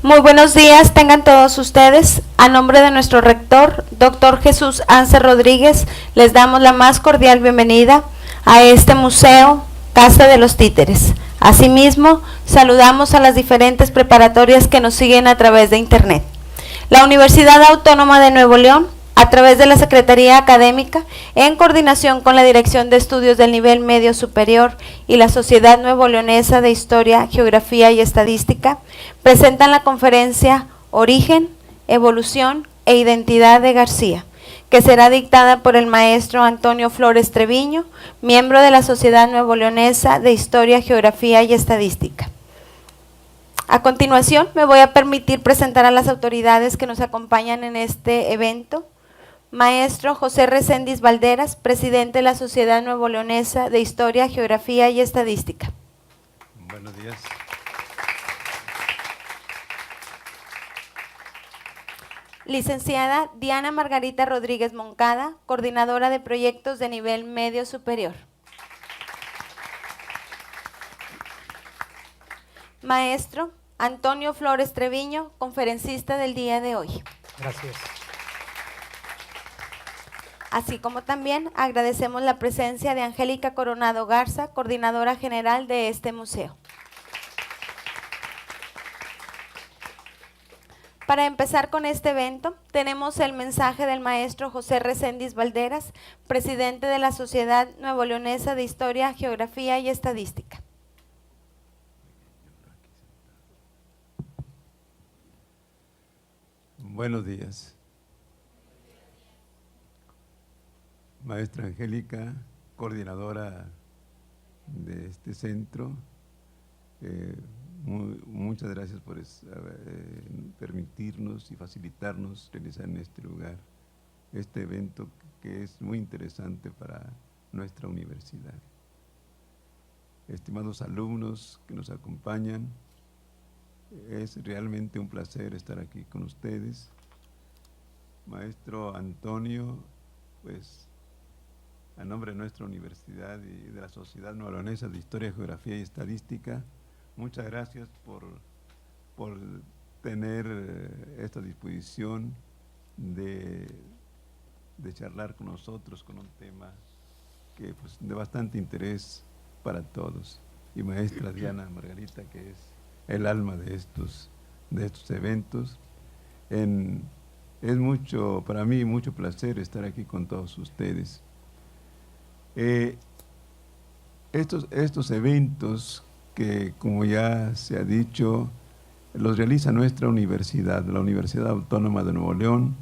Muy buenos días, tengan todos ustedes. A nombre de nuestro rector, doctor Jesús Anse Rodríguez, les damos la más cordial bienvenida a este museo, Casa de los Títeres. Asimismo, saludamos a las diferentes preparatorias que nos siguen a través de Internet. La Universidad Autónoma de Nuevo León, a través de la Secretaría Académica, en coordinación con la Dirección de Estudios del Nivel Medio Superior y la Sociedad Nuevo Leonesa de Historia, Geografía y Estadística, presentan la conferencia Origen, Evolución e Identidad de García, que será dictada por el maestro Antonio Flores Treviño, miembro de la Sociedad Nuevo Leonesa de Historia, Geografía y Estadística. A continuación, me voy a permitir presentar a las autoridades que nos acompañan en este evento. Maestro José Reséndiz Valderas, presidente de la Sociedad Nuevo Leonesa de Historia, Geografía y Estadística. Buenos días. Licenciada Diana Margarita Rodríguez Moncada, coordinadora de proyectos de nivel medio superior. Maestro Antonio Flores Treviño, conferencista del día de hoy. Gracias. Así como también agradecemos la presencia de Angélica Coronado Garza, coordinadora general de este museo. Para empezar con este evento, tenemos el mensaje del maestro José Reséndiz Valderas, presidente de la Sociedad Nuevo Leonesa de Historia, Geografía y Estadística. Buenos días. Maestra Angélica, coordinadora de este centro, muchas gracias por permitirnos y facilitarnos realizar en este lugar este evento que es muy interesante para nuestra universidad. Estimados alumnos que nos acompañan, es realmente un placer estar aquí con ustedes. Maestro Antonio, pues a nombre de nuestra universidad y de la Sociedad Nuevo Leonesa de Historia, Geografía y Estadística, muchas gracias por tener esta disposición de charlar con nosotros con un tema que pues de bastante interés para todos. Y maestra Diana Margarita, que es el alma de estos eventos. Es para mí mucho placer estar aquí con todos ustedes. Estos eventos que, como ya se ha dicho, los realiza nuestra universidad, la Universidad Autónoma de Nuevo León,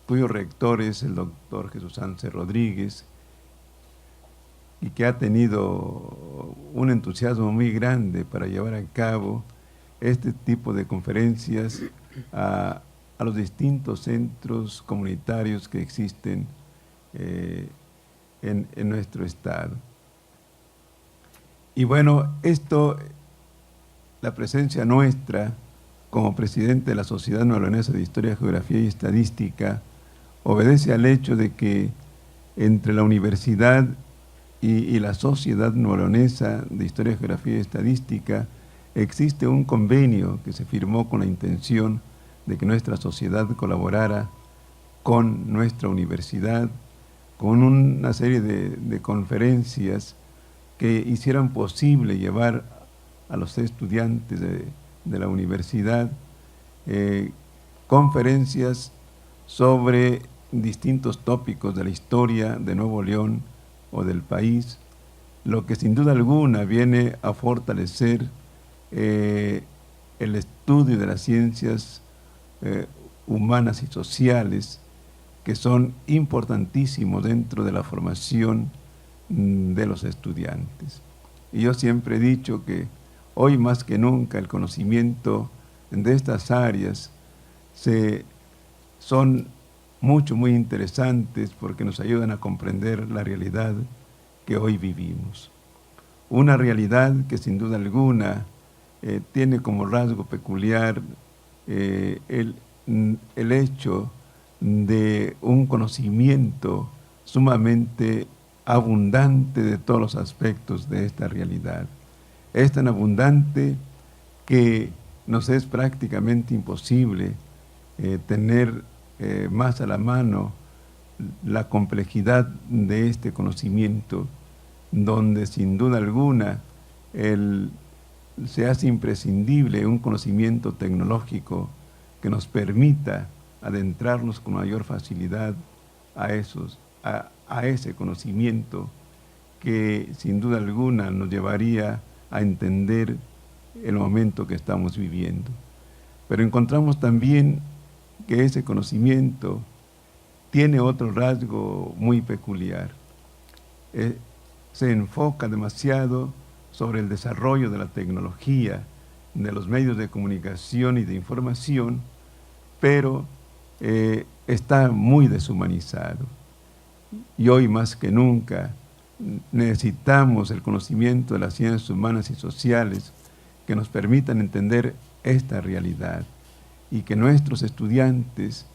cuyo rector es el doctor Jesús Anse Rodríguez, y que ha tenido un entusiasmo muy grande para llevar a cabo este tipo de conferencias a los distintos centros comunitarios que existen en nuestro estado. Y bueno, la presencia nuestra como presidente de la Sociedad Nuevo Leonesa de Historia, Geografía y Estadística obedece al hecho de que entre la universidad y la Sociedad Nuevo Leonesa de Historia, Geografía y Estadística existe un convenio que se firmó con la intención de que nuestra sociedad colaborara con nuestra universidad, con una serie de conferencias que hicieran posible llevar a los estudiantes de la universidad conferencias sobre distintos tópicos de la historia de Nuevo León o del país, lo que sin duda alguna viene a fortalecer el estudio de las ciencias humanas y sociales, que son importantísimos dentro de la formación de los estudiantes. Y yo siempre he dicho que hoy más que nunca el conocimiento de estas áreas son muy interesantes porque nos ayudan a comprender la realidad que hoy vivimos. Una realidad que sin duda alguna tiene como rasgo peculiar el hecho de un conocimiento sumamente abundante de todos los aspectos de esta realidad. Es tan abundante que nos es prácticamente imposible tener más a la mano la complejidad de este conocimiento, donde sin duda alguna se hace imprescindible un conocimiento tecnológico que nos permita adentrarnos con mayor facilidad a ese conocimiento que sin duda alguna nos llevaría a entender el momento que estamos viviendo. Pero encontramos también que ese conocimiento tiene otro rasgo muy peculiar. Se enfoca demasiado sobre el desarrollo de la tecnología, de los medios de comunicación y de información, pero está muy deshumanizado. Y hoy más que nunca necesitamos el conocimiento de las ciencias humanas y sociales que nos permitan entender esta realidad y que nuestros estudiantes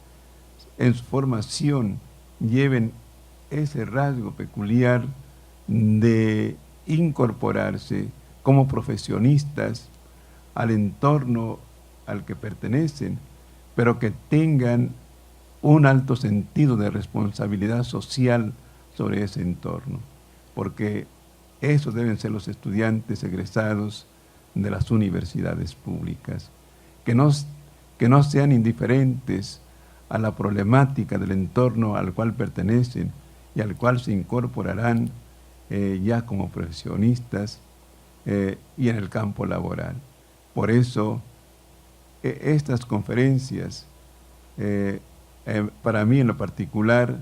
en su formación lleven ese rasgo peculiar de incorporarse como profesionistas al entorno al que pertenecen, pero que tengan un alto sentido de responsabilidad social sobre ese entorno, porque esos deben ser los estudiantes egresados de las universidades públicas, que no sean indiferentes a la problemática del entorno al cual pertenecen y al cual se incorporarán ya como profesionistas y en el campo laboral. Por eso, estas conferencias, para mí en lo particular,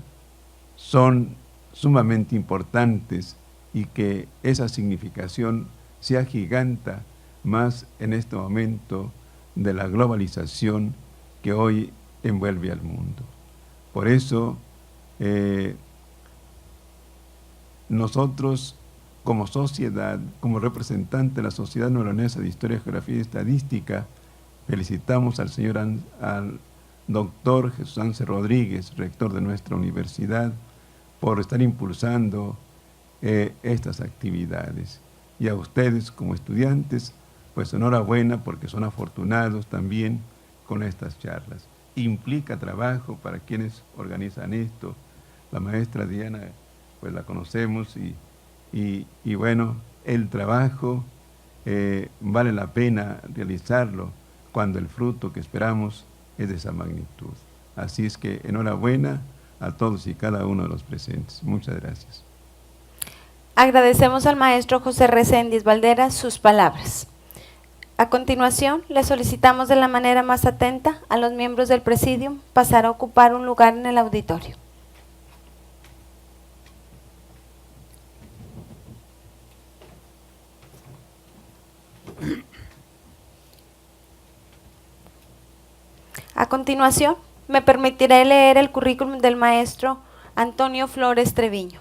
son sumamente importantes y que esa significación se agiganta más en este momento de la globalización que hoy envuelve al mundo. Por eso, nosotros como sociedad, como representante de la Sociedad Noroñesa de Historia, Geografía y Estadística, felicitamos al doctor Jesús Anser Rodríguez, rector de nuestra universidad, por estar impulsando estas actividades. Y a ustedes como estudiantes, pues enhorabuena porque son afortunados también con estas charlas. Implica trabajo para quienes organizan esto. La maestra Diana, pues la conocemos y bueno, el trabajo vale la pena realizarlo cuando el fruto que esperamos es de esa magnitud. Así es que enhorabuena a todos y cada uno de los presentes. Muchas gracias. Agradecemos al maestro José Reséndiz Valderas sus palabras. A continuación, le solicitamos de la manera más atenta a los miembros del Presidium pasar a ocupar un lugar en el auditorio. A continuación, me permitiré leer el currículum del maestro Antonio Flores Treviño.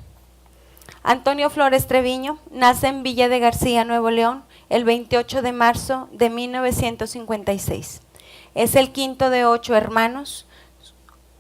Antonio Flores Treviño nace en Villa de García, Nuevo León, el 28 de marzo de 1956. Es el quinto de 8 hermanos.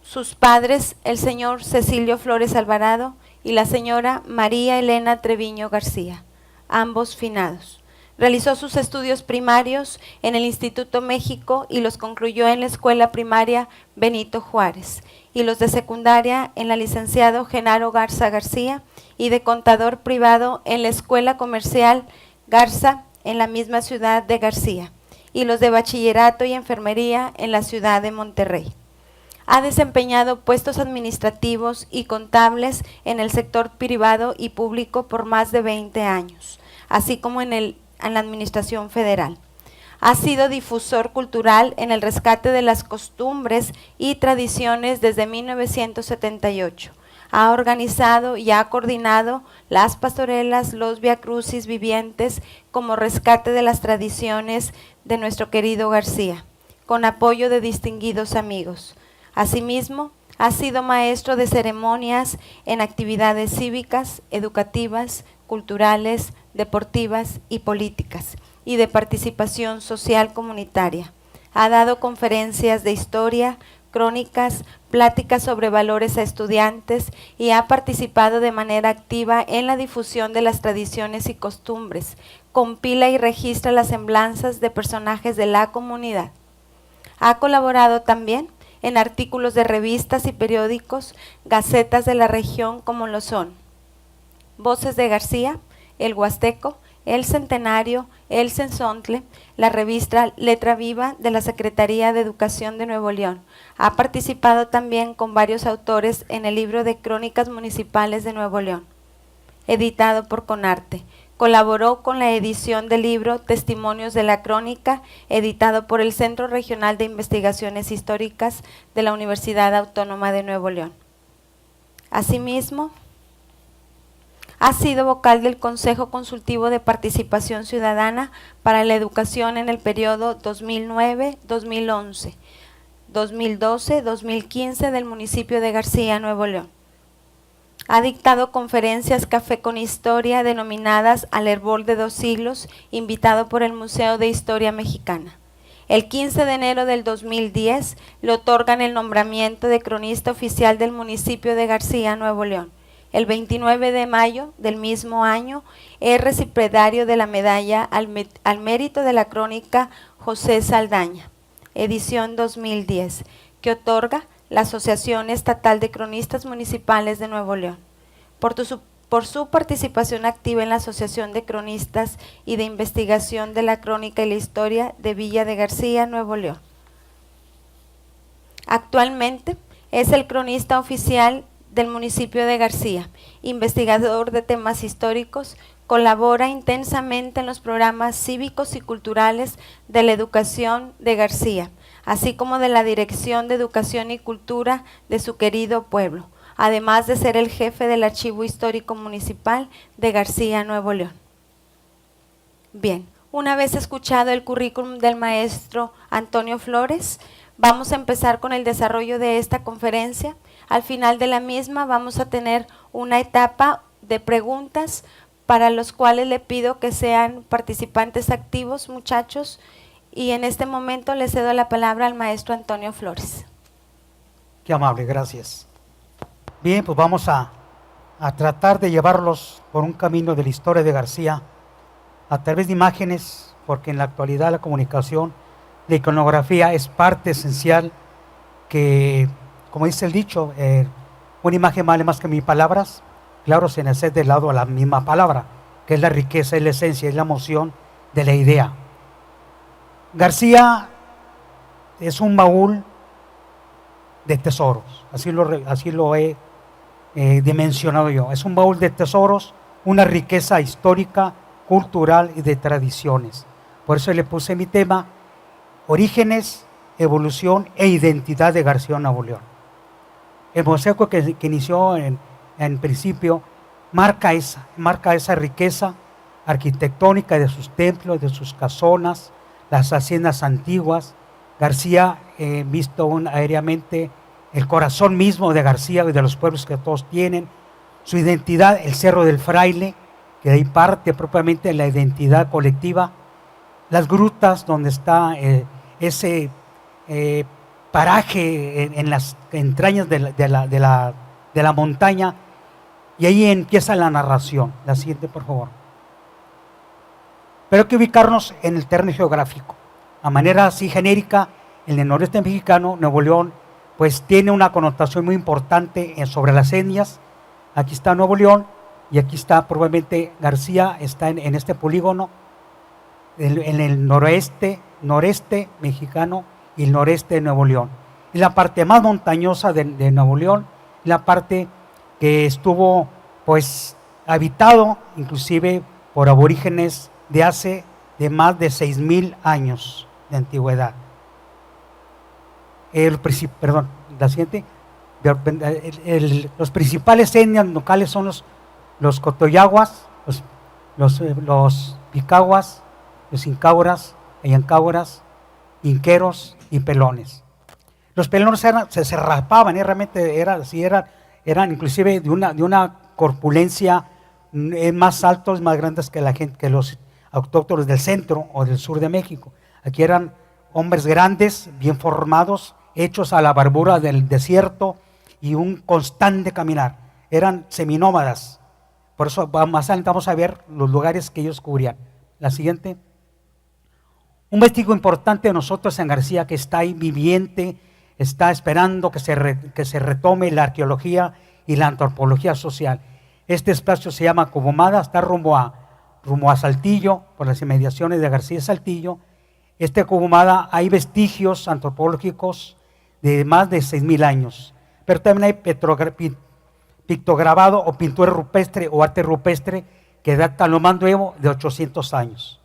Sus padres, el señor Cecilio Flores Alvarado y la señora María Elena Treviño García, ambos finados. Realizó sus estudios primarios en el Instituto México y los concluyó en la Escuela Primaria Benito Juárez, y los de secundaria en la licenciado Genaro Garza García y de contador privado en la Escuela Comercial Garza en la misma ciudad de García, y los de bachillerato y enfermería en la ciudad de Monterrey. Ha desempeñado puestos administrativos y contables en el sector privado y público por más de 20 años, así como en la Administración Federal. Ha sido difusor cultural en el rescate de las costumbres y tradiciones desde 1978. Ha organizado y ha coordinado las pastorelas, los viacrucis vivientes como rescate de las tradiciones de nuestro querido García, con apoyo de distinguidos amigos. Asimismo, ha sido maestro de ceremonias en actividades cívicas, educativas, culturales, deportivas y políticas, y de participación social comunitaria. Ha dado conferencias de historia, crónicas, pláticas sobre valores a estudiantes y ha participado de manera activa en la difusión de las tradiciones y costumbres. Compila y registra las semblanzas de personajes de la comunidad. Ha colaborado también en artículos de revistas y periódicos, gacetas de la región como lo son Voces de García, El Huasteco, El Centenario, El Cenzontle, la revista Letra Viva de la Secretaría de Educación de Nuevo León. Ha participado también con varios autores en el libro de Crónicas Municipales de Nuevo León, editado por Conarte. Colaboró con la edición del libro Testimonios de la Crónica, editado por el Centro Regional de Investigaciones Históricas de la Universidad Autónoma de Nuevo León. Asimismo, ha sido vocal del Consejo Consultivo de Participación Ciudadana para la Educación en el periodo 2009-2011, 2012-2015 del municipio de García, Nuevo León. Ha dictado conferencias Café con Historia denominadas Al Hervor de 2 siglos, invitado por el Museo de Historia Mexicana. El 15 de enero del 2010 le otorgan el nombramiento de cronista oficial del municipio de García, Nuevo León. El 29 de mayo del mismo año es recipiendario de la medalla al mérito de la crónica José Saldaña, edición 2010, que otorga la Asociación Estatal de Cronistas Municipales de Nuevo León. Por su participación activa en la Asociación de Cronistas y de Investigación de la Crónica y la Historia de Villa de García, Nuevo León. Actualmente es el cronista oficial del municipio de García, investigador de temas históricos, colabora intensamente en los programas cívicos y culturales de la educación de García, así como de la Dirección de Educación y Cultura de su querido pueblo, además de ser el jefe del Archivo Histórico Municipal de García, Nuevo León. Bien, una vez escuchado el currículum del maestro Antonio Flores, vamos a empezar con el desarrollo de esta conferencia. Al final de la misma vamos a tener una etapa de preguntas para los cuales le pido que sean participantes activos, muchachos, y en este momento le cedo la palabra al maestro Antonio Flores. Qué amable, gracias. Bien, pues vamos a tratar de llevarlos por un camino de la historia de García a través de imágenes, porque en la actualidad la comunicación, la iconografía es parte esencial que, como dice el dicho, una imagen vale más que 1000 palabras. Claro, sin hacer de lado a la misma palabra, que es la riqueza, es la esencia, es la emoción de la idea. García es un baúl de tesoros, así lo he dimensionado yo. Es un baúl de tesoros, una riqueza histórica, cultural y de tradiciones. Por eso le puse mi tema, Orígenes, Evolución e Identidad de García, Nuevo León. El mosaico que inició en principio marca esa riqueza arquitectónica de sus templos, de sus casonas, las haciendas antiguas. García, visto aéreamente, el corazón mismo de García y de los pueblos que todos tienen, su identidad, el Cerro del Fraile, que de ahí parte propiamente la identidad colectiva, las grutas donde está ese paraje en las entrañas de la montaña, y ahí empieza la narración. La siguiente, por favor. Pero hay que ubicarnos en el terreno geográfico. A manera así genérica, en el noreste mexicano, Nuevo León, pues tiene una connotación muy importante sobre las etnias. Aquí está Nuevo León y aquí está probablemente García, está en este polígono, en el noreste mexicano y el noreste de Nuevo León. Es la parte más montañosa de Nuevo León, la parte que estuvo pues habitado inclusive por aborígenes de más de 6000 años de antigüedad. La siguiente. Los principales etnias locales son los cotoyaguas, los picaguas, los incauras, ayancauras, inqueros y pelones. Los pelones se rapaban, realmente eran inclusive de una corpulencia más altos, más grandes que los autóctonos del centro o del sur de México. Aquí eran hombres grandes, bien formados hechos a la barbura del desierto y un constante caminar. Eran seminómadas. Por eso más adelante vamos a ver los lugares que ellos cubrían. La siguiente. Un vestigio importante de nosotros en García, que está ahí viviente, está esperando que se retome la arqueología y la antropología social. Este espacio se llama Cubumada, está rumbo a Saltillo, por las inmediaciones de García y Saltillo. Este Cubumada hay vestigios antropológicos de más de 6,000 años, pero también hay pictograbado o pintura rupestre o arte rupestre que data lo más nuevo de 800 años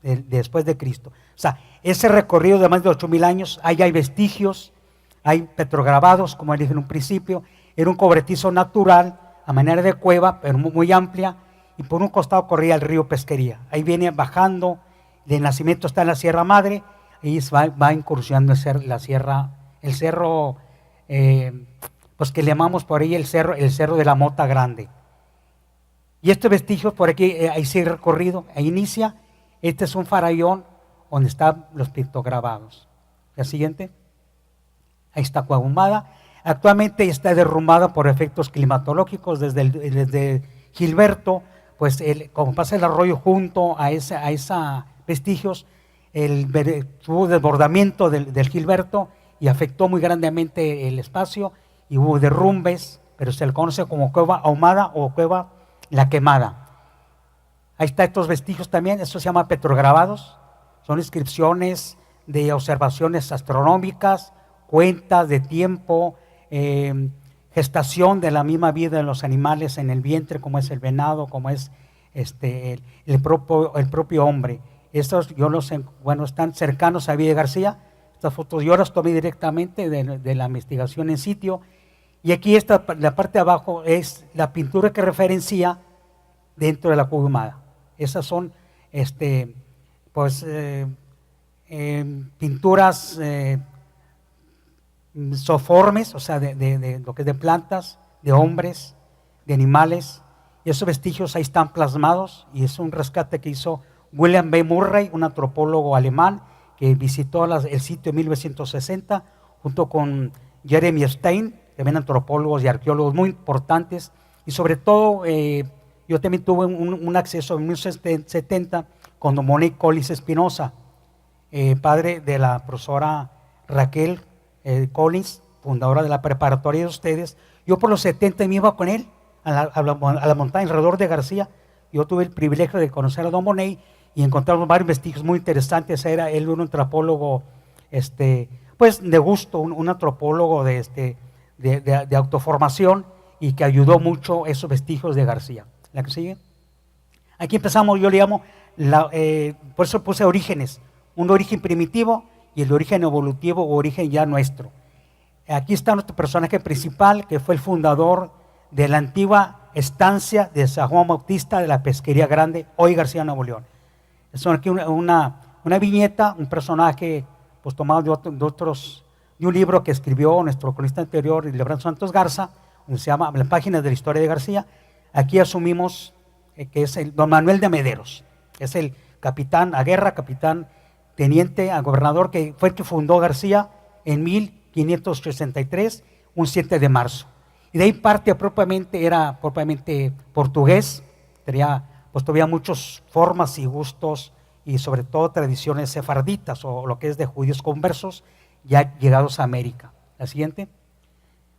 después de Cristo. O sea, ese recorrido de más de 8,000 años, ahí hay vestigios, hay petrograbados, como dije en un principio. Era un cobertizo natural a manera de cueva, pero muy amplia, y por un costado corría el río Pesquería. Ahí viene bajando, de nacimiento está en la Sierra Madre, y va incursionando el cerro, pues que le llamamos por ahí el cerro de la Mota Grande. Y estos vestigios por aquí, ahí sigue recorrido, ahí inicia. Este es un farallón donde están los pictograbados. La siguiente. Ahí está Coahuila. Actualmente está derrumbada por efectos climatológicos desde Gilberto, pues como pasa el arroyo junto a esa vestigios, tuvo desbordamiento del Gilberto y afectó muy grandemente el espacio y hubo derrumbes, pero se le conoce como cueva ahumada o cueva la quemada. Ahí están estos vestigios también, eso se llama petrograbados, son inscripciones de observaciones astronómicas, cuentas de tiempo, gestación de la misma vida de los animales en el vientre, como es el venado, como es el propio hombre. Estos están cercanos a Villa García. Estas fotos yo las tomé directamente de la investigación en sitio. Y aquí la parte de abajo es la pintura que referencia dentro de la Coahuila. Esas son pinturas soformes, o sea, de lo que es de plantas, de hombres, de animales. Y esos vestigios ahí están plasmados, y es un rescate que hizo William B. Murray, un antropólogo alemán que visitó el sitio en 1960 junto con Jeremy Stein, también antropólogos y arqueólogos muy importantes. Y sobre todo yo también tuve un acceso en 1970 con don Monique Collins Espinosa, padre de la profesora Raquel Collins, fundadora de la preparatoria de ustedes. Yo por los 70 me iba con él a la montaña alrededor de García. Yo tuve el privilegio de conocer a don Monet y encontramos varios vestigios muy interesantes. Era él un antropólogo pues de gusto, un antropólogo de autoformación, y que ayudó mucho esos vestigios de García. ¿La que sigue? Aquí empezamos, yo le llamo, por eso puse orígenes, un origen primitivo y el origen evolutivo o origen ya nuestro. Aquí está nuestro personaje principal, que fue el fundador de la antigua estancia de San Juan Bautista de la Pesquería Grande, hoy García, Nuevo León. Es aquí una viñeta, un personaje pues tomado de un libro que escribió nuestro cronista anterior, Lebrán Santos Garza, donde se llama Las páginas de la historia de García. Aquí asumimos que es el don Manuel de Mederos, es el capitán a guerra, capitán teniente a gobernador, que fue el que fundó García en 1563, un 7 de marzo. Y de ahí parte era propiamente portugués, tenía pues todavía muchas formas y gustos y sobre todo tradiciones sefarditas o lo que es de judíos conversos ya llegados a América. La siguiente.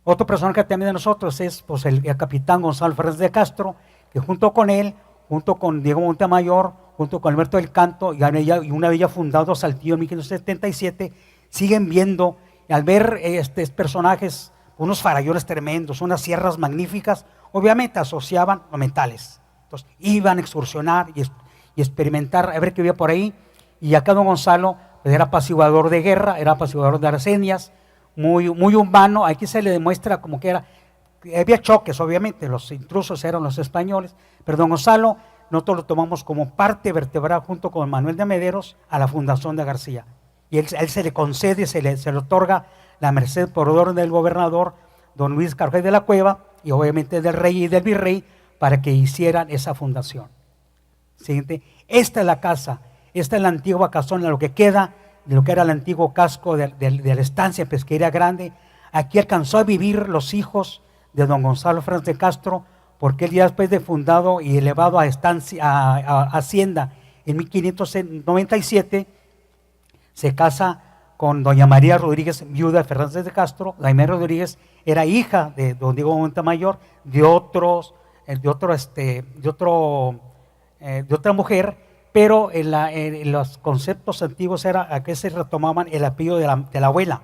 Otro personaje también de nosotros es pues, el capitán Gonzalo Fernández de Castro, que junto con él, junto con Diego Montemayor, junto con Alberto del Canto, y una vez ya fundado Saltillo en 1577, siguen viendo, al ver estos personajes, unos farallones tremendos, unas sierras magníficas, obviamente asociaban a metales. Entonces iban a excursionar y experimentar, a ver qué había por ahí. Y acá don Gonzalo pues, era apaciguador de guerra, era apaciguador de arcenias, muy humano. Aquí se le demuestra como que había choques, obviamente, los intrusos eran los españoles, pero don Gonzalo nosotros lo tomamos como parte vertebral junto con Manuel de Mederos a la fundación de García. Y él se le concede, se le otorga la merced por orden del gobernador, don Luis Carvajal de la Cueva, y obviamente del rey y del virrey, para que hicieran esa fundación. Siguiente. Esta es la casa, esta es la antigua casona, lo que queda de lo que era el antiguo casco de la estancia Pesquería Grande. Aquí alcanzó a vivir los hijos de don Gonzalo Fernández de Castro, porque él ya después de fundado y elevado a Hacienda en 1597, se casa con doña María Rodríguez, viuda de Fernández de Castro. Doña María Rodríguez era hija de don Diego Montemayor, de otra mujer, pero en los conceptos antiguos era a que se retomaban el apellido de la abuela,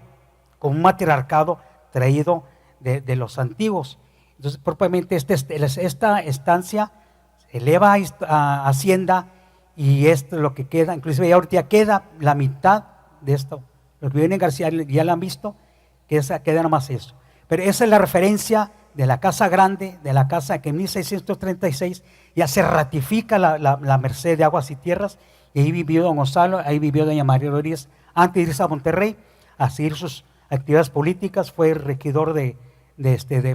como un matriarcado traído de los antiguos. Entonces, propiamente esta estancia se eleva a Hacienda, y esto es lo que queda. Inclusive ya ahorita queda la mitad de esto. Los que viven en García ya lo han visto, que queda nomás eso. Pero esa es la referencia de la Casa Grande, de la casa que en 1636 ya se ratifica la Merced de Aguas y Tierras, y ahí vivió don Gonzalo, ahí vivió doña María Rodríguez antes de irse a Monterrey a seguir sus actividades políticas. Fue regidor de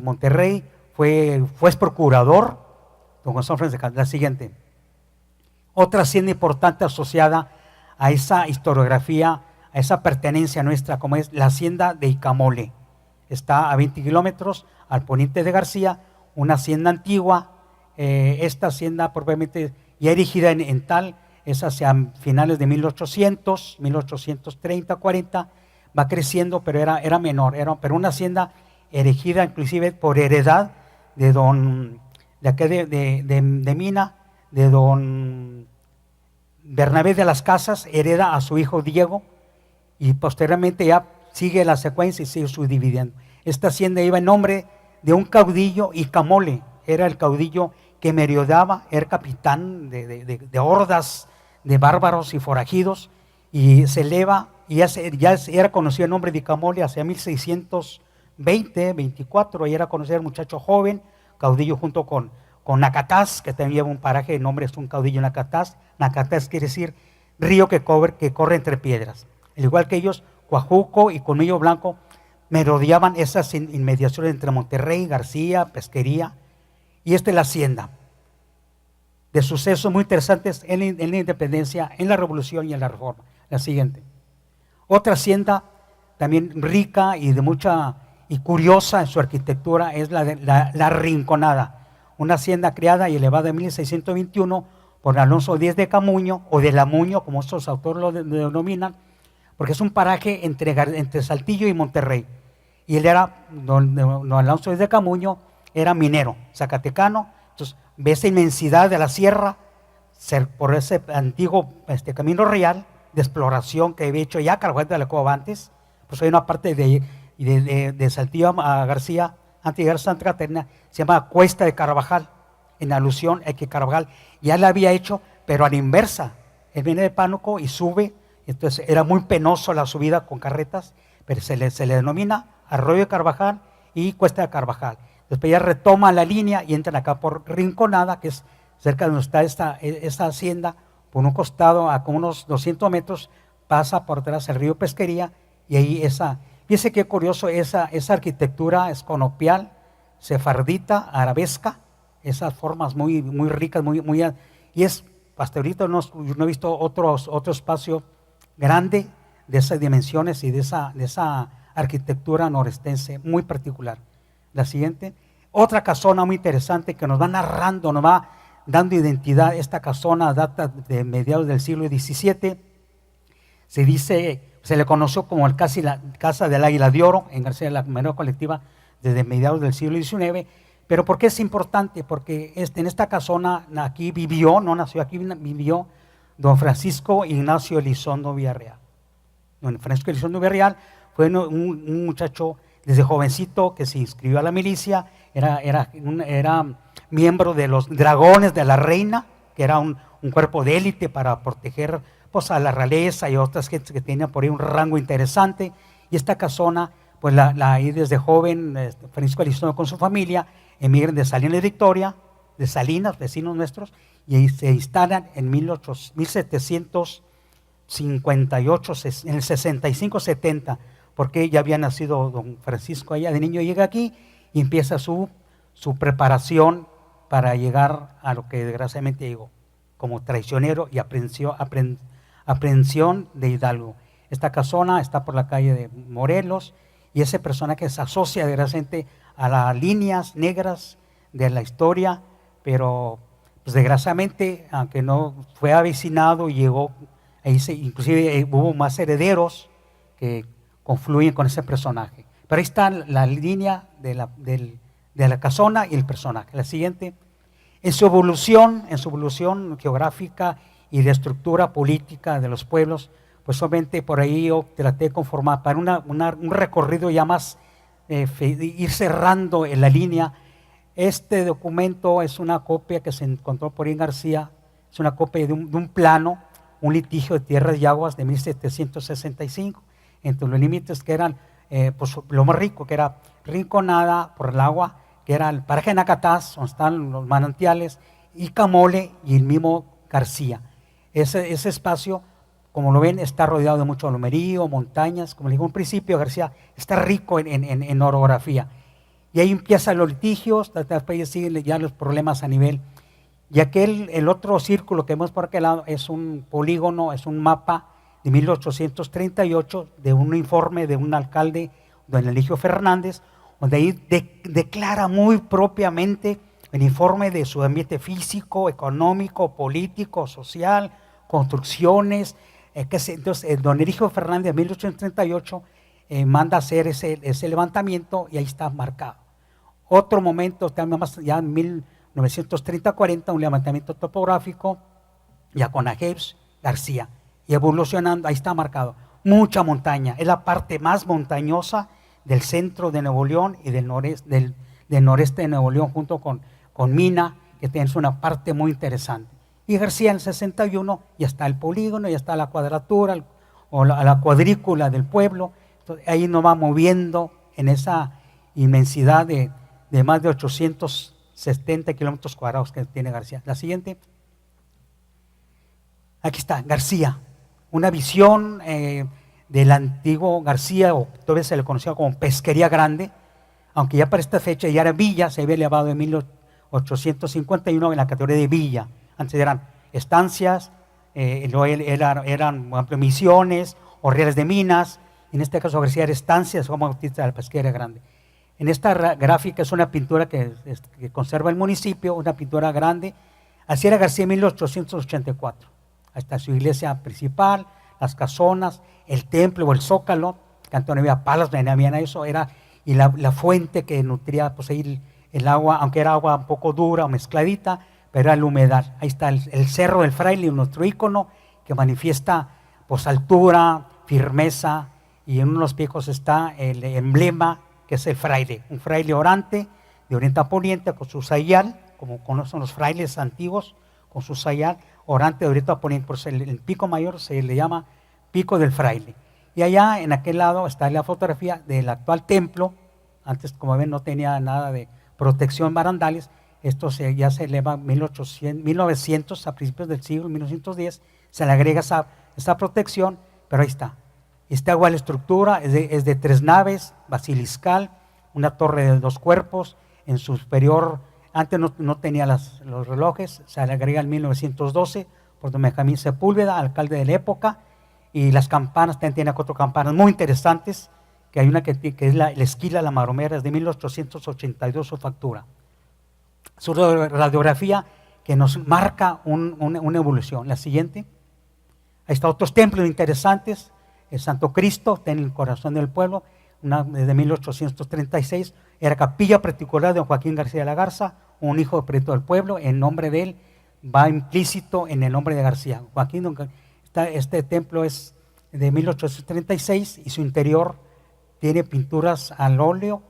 Monterrey, fue procurador, don Gonzalo Fernández de Castro. La siguiente. Otra hacienda importante asociada a esa historiografía, a esa pertenencia nuestra, como es la hacienda de Icamole. Está a 20 kilómetros al poniente de García, una hacienda antigua. Esta hacienda propiamente ya erigida en tal, es hacia finales de 1800, 1830, 40, va creciendo, pero era menor, pero una hacienda erigida inclusive por heredad de Mina, de don Bernabé de las Casas, hereda a su hijo Diego, y posteriormente ya sigue la secuencia y sigue subdividiendo. Esta hacienda iba en nombre de un caudillo, Icamole, era el caudillo que merodeaba, era capitán de hordas de bárbaros y forajidos, y se eleva, y ya era conocido el nombre de Icamole hacia 1620, 24, y era conocido el muchacho joven, caudillo junto con Nacatás, que también lleva un paraje, el nombre es un caudillo Nacatás. Nacatás quiere decir río que corre entre piedras. Al igual que ellos, Coajuco y Colmillo Blanco merodeaban esas inmediaciones entre Monterrey, García, Pesquería, y esta es la hacienda. De sucesos muy interesantes en la independencia, en la revolución y en la reforma. La siguiente. Otra hacienda también rica y de mucha y curiosa en su arquitectura es la Rinconada. Una hacienda creada y elevada en 1621 por Alonso Díez de Camuño, o de Lamuño, como estos autores lo denominan, porque es un paraje entre Saltillo y Monterrey. Y él era, don Alonso Díez de Camuño, era minero, zacatecano. Entonces ve esa inmensidad de la sierra por ese antiguo camino real de exploración que había hecho ya Carvajal de la Cova antes. Pues hay una parte de Saltillo a García, antes de llegar a Santa Catarina, se llama Cuesta de Carvajal, en alusión a que Carvajal ya la había hecho, pero a la inversa. Él viene de Pánuco y sube, entonces era muy penoso la subida con carretas, pero se le denomina Arroyo de Carvajal y Cuesta de Carvajal. Después ya retoma la línea y entran acá por Rinconada, que es cerca de donde está esta hacienda. Por un costado, a como unos 200 metros, pasa por atrás el río Pesquería, y ahí fíjese qué curioso, esa arquitectura esconopial, sefardita, arabesca, esas formas muy, muy ricas, y hasta ahorita no he visto otro espacio grande de esas dimensiones y de esa arquitectura norestense muy particular. La siguiente, otra casona muy interesante que nos va narrando, nos va dando identidad. Esta casona data de mediados del siglo XVII, se le conoció como casi la Casa del Águila de Oro en García de la Memoria Colectiva desde mediados del siglo XIX. Pero ¿por qué es importante? Porque en esta casona aquí vivió, no nació aquí, vivió don Francisco Ignacio Elizondo Villarreal. Don Francisco Elizondo Villarreal fue un muchacho desde jovencito que se inscribió a la milicia, era miembro de los Dragones de la Reina, que era un cuerpo de élite para proteger pues, a la realeza y a otras gentes que tenían por ahí un rango interesante. Y esta casona, pues ahí desde joven, Francisco Elizondo con su familia emigran de Salinas de Victoria, de Salinas, vecinos nuestros, y ahí se instalan en 1758, en el 65-70, porque ya había nacido don Francisco allá de niño, llega aquí y empieza su preparación para llegar a lo que desgraciadamente llegó, como traicionero y aprehensión de Hidalgo. Esta casona está por la calle de Morelos y ese personaje se asocia desgraciadamente a las líneas negras de la historia, pero pues desgraciadamente, aunque no fue avecinado y llegó, inclusive hubo más herederos que confluyen con ese personaje. Pero ahí está la línea de la casona y el personaje. La siguiente, en su evolución geográfica y de estructura política de los pueblos, pues obviamente por ahí yo traté de conformar para un recorrido ya más, ir cerrando en la línea. Este documento es una copia que se encontró por ahí en García, es una copia de un plano, un litigio de tierras y aguas de 1765, entre los límites que eran, pues lo más rico, que era Rinconada por el agua, que era el paraje de Nacatás, donde están los manantiales, y Camole y el mismo García. Ese espacio, como lo ven, está rodeado de mucho lomerío, montañas. Como le digo en principio, García está rico en orografía. Y ahí empiezan los litigios, después siguen ya los problemas a nivel. Y el otro círculo que vemos por aquel lado es un polígono, es un mapa de 1838 de un informe de un alcalde, don Eligio Fernández, donde ahí declara muy propiamente el informe de su ambiente físico, económico, político, social, construcciones. Entonces, don Eligio Fernández en 1838 manda hacer ese levantamiento y ahí está marcado. Otro momento, ya en 1930-40, un levantamiento topográfico, ya con Ajebs, García, y evolucionando, ahí está marcado. Mucha montaña, es la parte más montañosa del centro de Nuevo León y del noreste de Nuevo León, junto con Mina, que tiene una parte muy interesante. Y García en el 61 ya está el polígono, ya está la cuadratura o la cuadrícula del pueblo. Entonces, ahí nos va moviendo en esa inmensidad de más de 870 kilómetros cuadrados que tiene García. La siguiente. Aquí está, García. Una visión del antiguo García, o todavía se le conocía como Pesquería Grande, aunque ya para esta fecha ya era villa, se había elevado en 1851 en la categoría de villa. Antes eran estancias, eran misiones o reales de minas. En este caso García era estancias, como Bautista de la Pesquería Grande. En esta gráfica es una pintura que conserva el municipio, una pintura grande. Así era García en 1884. Ahí está su iglesia principal, las casonas, el templo o el zócalo, que antes no había palas, no había eso, y la fuente que nutría pues, ahí el agua, aunque era agua un poco dura o mezcladita, pero era el humedal. Ahí está el Cerro del Fraile, nuestro ícono, que manifiesta pues, altura, firmeza, y en uno de los picos está el emblema, que es el fraile, un fraile orante de oriente a poniente con su sayal, como conocen los frailes antiguos, con su sayal, orante de oriente a poniente. Por eso el pico mayor se le llama pico del fraile. Y allá en aquel lado está la fotografía del actual templo. Antes, como ven, no tenía nada de protección barandales. Esto ya se eleva en 1900, a principios del siglo, 1910, se le agrega esa protección, pero ahí está. Está igual la estructura, es de 3 naves, basiliscal, una torre de 2 cuerpos, en su superior, antes no tenía los relojes, se le agrega en 1912, por don Benjamín Sepúlveda, alcalde de la época, y las campanas, también tiene 4 campanas muy interesantes, que hay una que es la esquila, la maromera, es de 1882 su factura. Su radiografía que nos marca una evolución. La siguiente. Ahí está otros templos interesantes. El Santo Cristo, en el corazón del pueblo, desde 1836, era capilla particular de don Joaquín García de la Garza, un hijo prieto del pueblo. El nombre de él va implícito en el nombre de García. Este templo es de 1836 y su interior tiene pinturas al óleo,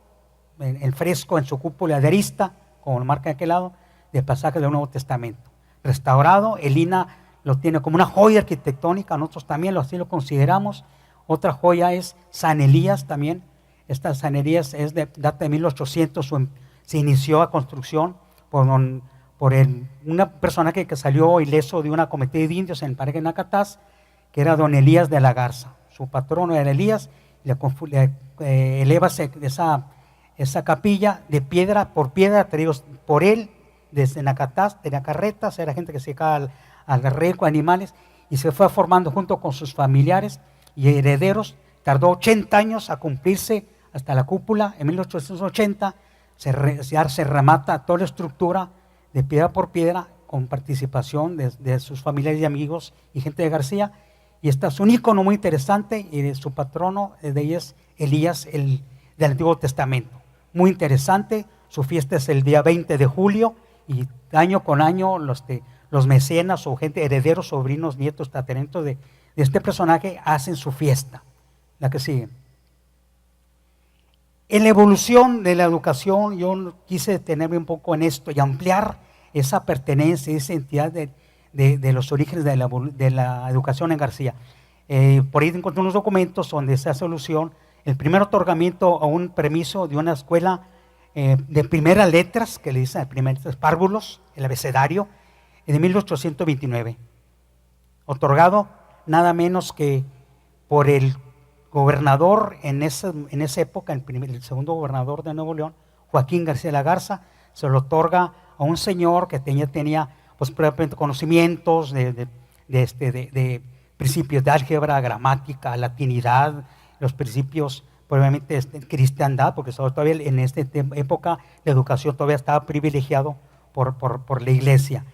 en fresco en su cúpula de arista, como lo marca de aquel lado, de pasajes del Nuevo Testamento. Restaurado, el INAH lo tiene como una joya arquitectónica, nosotros también así lo consideramos. Otra joya es San Elías también. Esta San Elías data de 1800, se inició a construcción por una persona que salió ileso de una cometida de indios en el Parque Nacatás, que era don Elías de la Garza. Su patrono era Elías, eleva esa capilla de piedra por piedra, traídos por él desde Nacatás, tenía carretas, era gente que se dedicaba al reco, animales, y se fue formando junto con sus familiares, y herederos. Tardó 80 años a cumplirse hasta la cúpula. En 1880 se remata toda la estructura de piedra por piedra con participación de sus familiares y amigos y gente de García. Y este es un ícono muy interesante y su patrono de ella es Elías, el del Antiguo Testamento. Muy interesante, su fiesta es el día 20 de julio y año con año los mecenas o gente, herederos, sobrinos, nietos, tataranietos de este personaje hacen su fiesta. La que sigue. En la evolución de la educación yo quise detenerme un poco en esto y ampliar esa pertenencia, esa identidad de los orígenes de la educación en García. Por ahí encontré unos documentos donde se hace alusión el primer otorgamiento a un permiso de una escuela de primeras letras, que le dicen primeros párvulos, el abecedario, de 1829, otorgado nada menos que por el gobernador en esa época, el segundo gobernador de Nuevo León, Joaquín García de la Garza. Se lo otorga a un señor que tenía pues, conocimientos de principios de álgebra, gramática, latinidad, los principios probablemente cristiandad, porque todavía en esta época la educación todavía estaba privilegiado por la iglesia.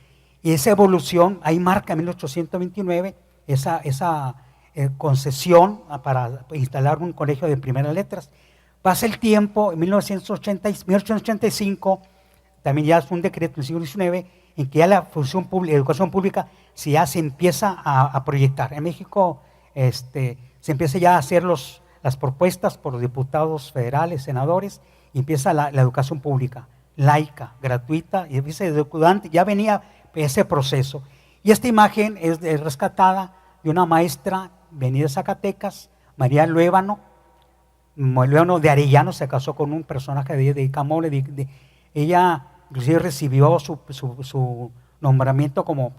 Y esa evolución, ahí marca en 1829 esa concesión para instalar un colegio de primeras letras. Pasa el tiempo, en 1885, también ya es un decreto del siglo XIX, en que ya la educación pública ya se empieza a proyectar. En México se empieza ya a hacer las propuestas por los diputados federales, senadores, y empieza la educación pública, laica, gratuita, y ya venía ese proceso. Y esta imagen es rescatada de una maestra venida de Zacatecas, María Luébano de Arellano, se casó con un personaje de Camole. Ella inclusive recibió su nombramiento como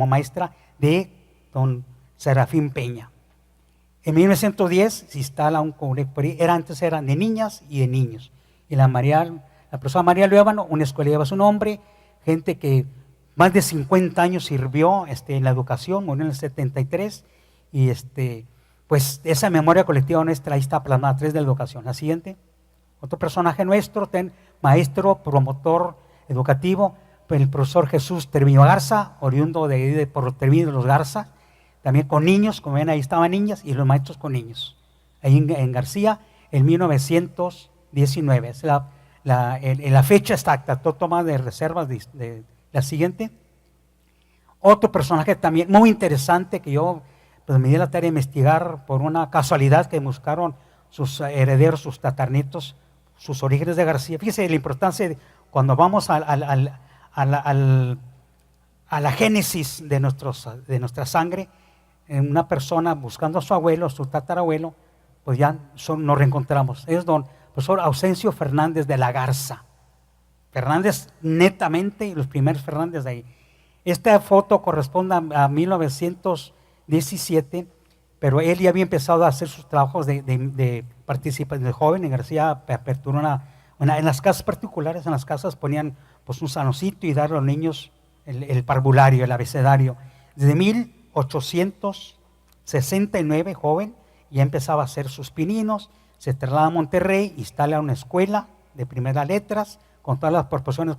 maestra de don Serafín Peña. En 1910 se instala un colegio, antes eran de niñas y de niños. Y la profesora María Luébano, una escuela lleva su nombre, gente que más de 50 años sirvió en la educación, murió en el 73, y pues esa memoria colectiva nuestra ahí está plasmada, 3 de la educación. La siguiente, otro personaje nuestro, maestro, promotor educativo, el profesor Jesús Terviño Garza, oriundo por Terviño de los Garza, también con niños, como ven ahí estaban niñas y los maestros con niños. Ahí en García, en 1919, es la fecha exacta, todo toma de reservas de la siguiente. Otro personaje también muy interesante que yo pues, me di la tarea de investigar por una casualidad que buscaron sus herederos, sus tatarnietos, sus orígenes de García. Fíjese la importancia cuando vamos a la génesis de nuestra sangre, una persona buscando a su abuelo, su tatarabuelo, pues ya nos reencontramos. Es don profesor Ausencio Fernández de la Garza. Fernández netamente, y los primeros Fernández de ahí. Esta foto corresponde a 1917, pero él ya había empezado a hacer sus trabajos de participación de joven. En García aperturó en las casas particulares, en las casas ponían pues un sanocito y dar a los niños el parvulario, el abecedario. Desde 1869, joven, ya empezaba a hacer sus pininos, se traslada a Monterrey, instala una escuela de primeras letras, con todas las proporciones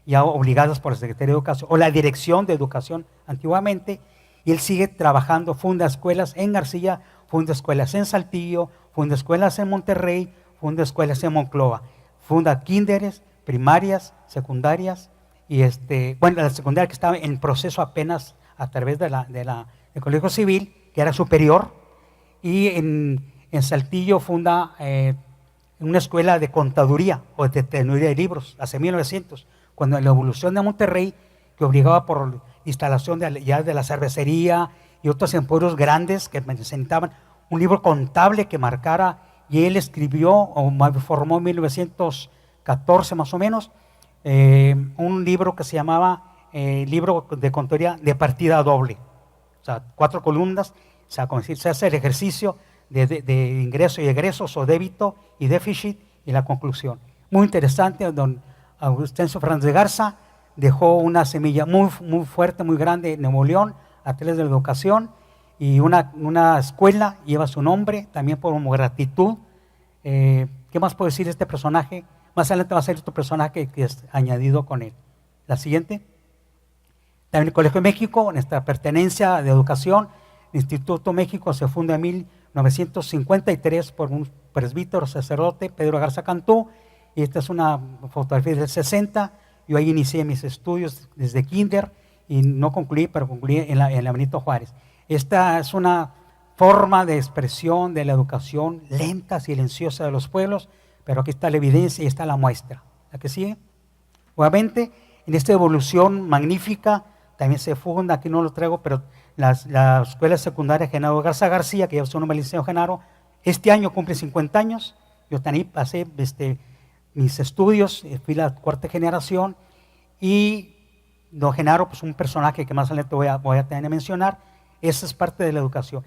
ya obligadas por la Secretaría de Educación, o la Dirección de Educación antiguamente, y él sigue trabajando, funda escuelas en García, funda escuelas en Saltillo, funda escuelas en Monterrey, funda escuelas en Monclova, funda kinderes, primarias, secundarias, y la secundaria que estaba en proceso apenas a través del Colegio Civil, que era superior, y en Saltillo funda una escuela de contaduría o de teneduría de libros, hace 1900, cuando la evolución de Monterrey, que obligaba por instalación de la cervecería y otros emporios grandes que necesitaban un libro contable que marcara, y él escribió o formó en 1914 más o menos, un libro que se llamaba libro de contaduría de partida doble, o sea, 4 columnas, o sea, como decir, se hace el ejercicio de ingresos y egresos o débito y déficit y la conclusión. Muy interesante, don Ausencio Fernández de Garza dejó una semilla muy, muy fuerte, muy grande en Nuevo León, a través de la educación, y una escuela lleva su nombre, también por como gratitud. ¿Qué más puedo decir de este personaje? Más adelante va a ser otro personaje que es añadido con él. La siguiente. También el Colegio de México, nuestra pertenencia de educación. El Instituto México se funda en 1953 por un presbítero sacerdote, Pedro Garza Cantú, y esta es una fotografía del 60. Yo ahí inicié mis estudios desde kinder y no concluí, pero concluí en la Benito Juárez. Esta es una forma de expresión de la educación lenta, silenciosa de los pueblos, pero aquí está la evidencia y está la muestra. ¿La que sigue? Obviamente, en esta evolución magnífica, también se funda, aquí no lo traigo, pero la escuela secundaria Genaro Garza García, que lleva su nombre el licenciado Genaro, este año cumple 50 años. Yo también pasé mis estudios, fui la cuarta generación, y don Genaro, pues un personaje que más adelante voy a tener que mencionar. Esa es parte de la educación.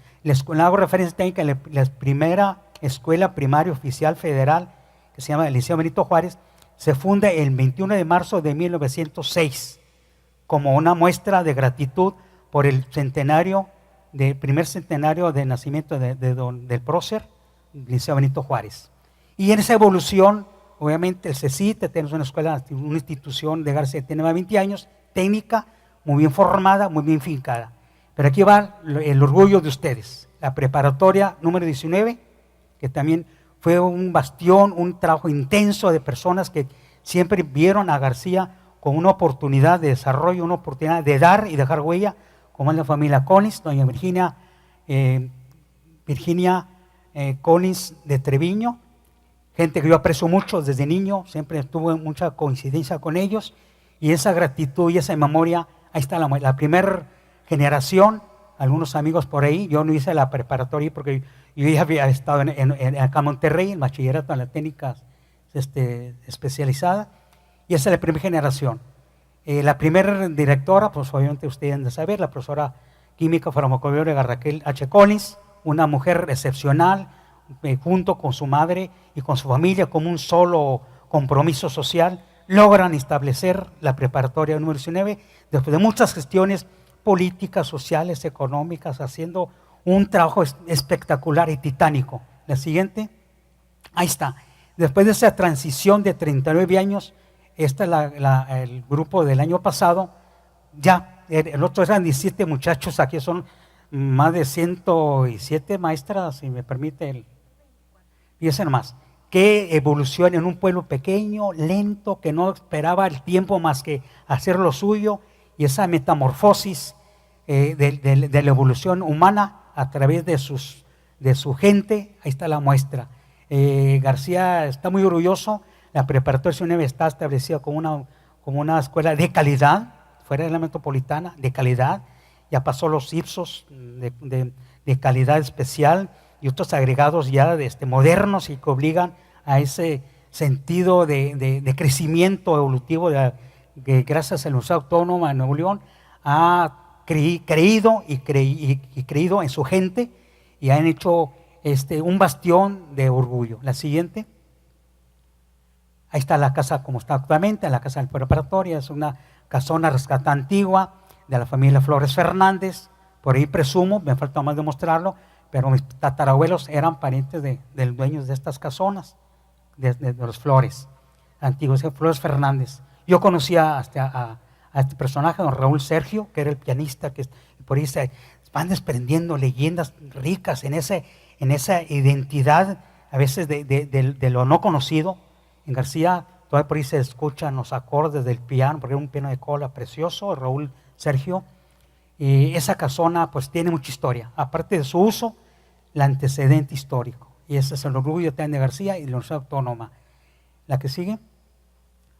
Hago referencia técnica a la primera escuela primaria oficial federal, que se llama el Liceo Benito Juárez, se funda el 21 de marzo de 1906, como una muestra de gratitud por el primer centenario de nacimiento del prócer, Liceo Benito Juárez. Y en esa evolución, obviamente el CECIT, tenemos una escuela, una institución de García, tiene más de 20 años, técnica, muy bien formada, muy bien fincada. Pero aquí va el orgullo de ustedes, la preparatoria número 19, que también fue un bastión, un trabajo intenso de personas que siempre vieron a García como una oportunidad de desarrollo, una oportunidad de dar y dejar huella, como es la familia Collins, doña Virginia Collins de Treviño, gente que yo aprecio mucho desde niño, siempre tuve mucha coincidencia con ellos, y esa gratitud y esa memoria, ahí está la primera generación, algunos amigos por ahí. Yo no hice la preparatoria porque yo ya había estado acá en Monterrey, en bachillerato en la técnica especializada, y esa es la primera generación. La primera directora, pues obviamente ustedes deben de saber, la profesora química farmacobióloga Raquel H. Collins, una mujer excepcional, junto con su madre y con su familia, como un solo compromiso social, logran establecer la preparatoria número 19, después de muchas gestiones políticas, sociales, económicas, haciendo un trabajo espectacular y titánico. La siguiente, ahí está. Después de esa transición de 39 años, esta es el grupo del año pasado, ya, el otro eran 17 muchachos, aquí son más de 107 maestras, si me permite, fíjense nomás, qué evolución en un pueblo pequeño, lento, que no esperaba el tiempo más que hacer lo suyo, y esa metamorfosis de la evolución humana a través de su gente, ahí está la muestra. García está muy orgulloso, la preparatoria 19 está establecida como una escuela de calidad, fuera de la metropolitana, de calidad, ya pasó los IPSOS de calidad especial y otros agregados ya modernos y que obligan a ese sentido de crecimiento evolutivo que gracias a la Universidad Autónoma de Nuevo León ha creído en su gente y han hecho un bastión de orgullo. La siguiente. Ahí está la casa como está actualmente, la casa del preparatoria, es una casona rescatada antigua de la familia Flores Fernández, por ahí presumo, me falta más demostrarlo, pero mis tatarabuelos eran parientes del dueño de estas casonas, de los Flores, antiguos, Flores Fernández. Yo conocía a este personaje, don Raúl Sergio, que era el pianista, que por ahí se van desprendiendo leyendas ricas en esa identidad, a veces de lo no conocido. En García todavía por ahí se escuchan los acordes del piano, porque era un piano de cola precioso, Raúl Sergio. Y esa casona pues tiene mucha historia, aparte de su uso, el antecedente histórico. Y ese es el orgullo también de García y de la Universidad Autónoma. La que sigue.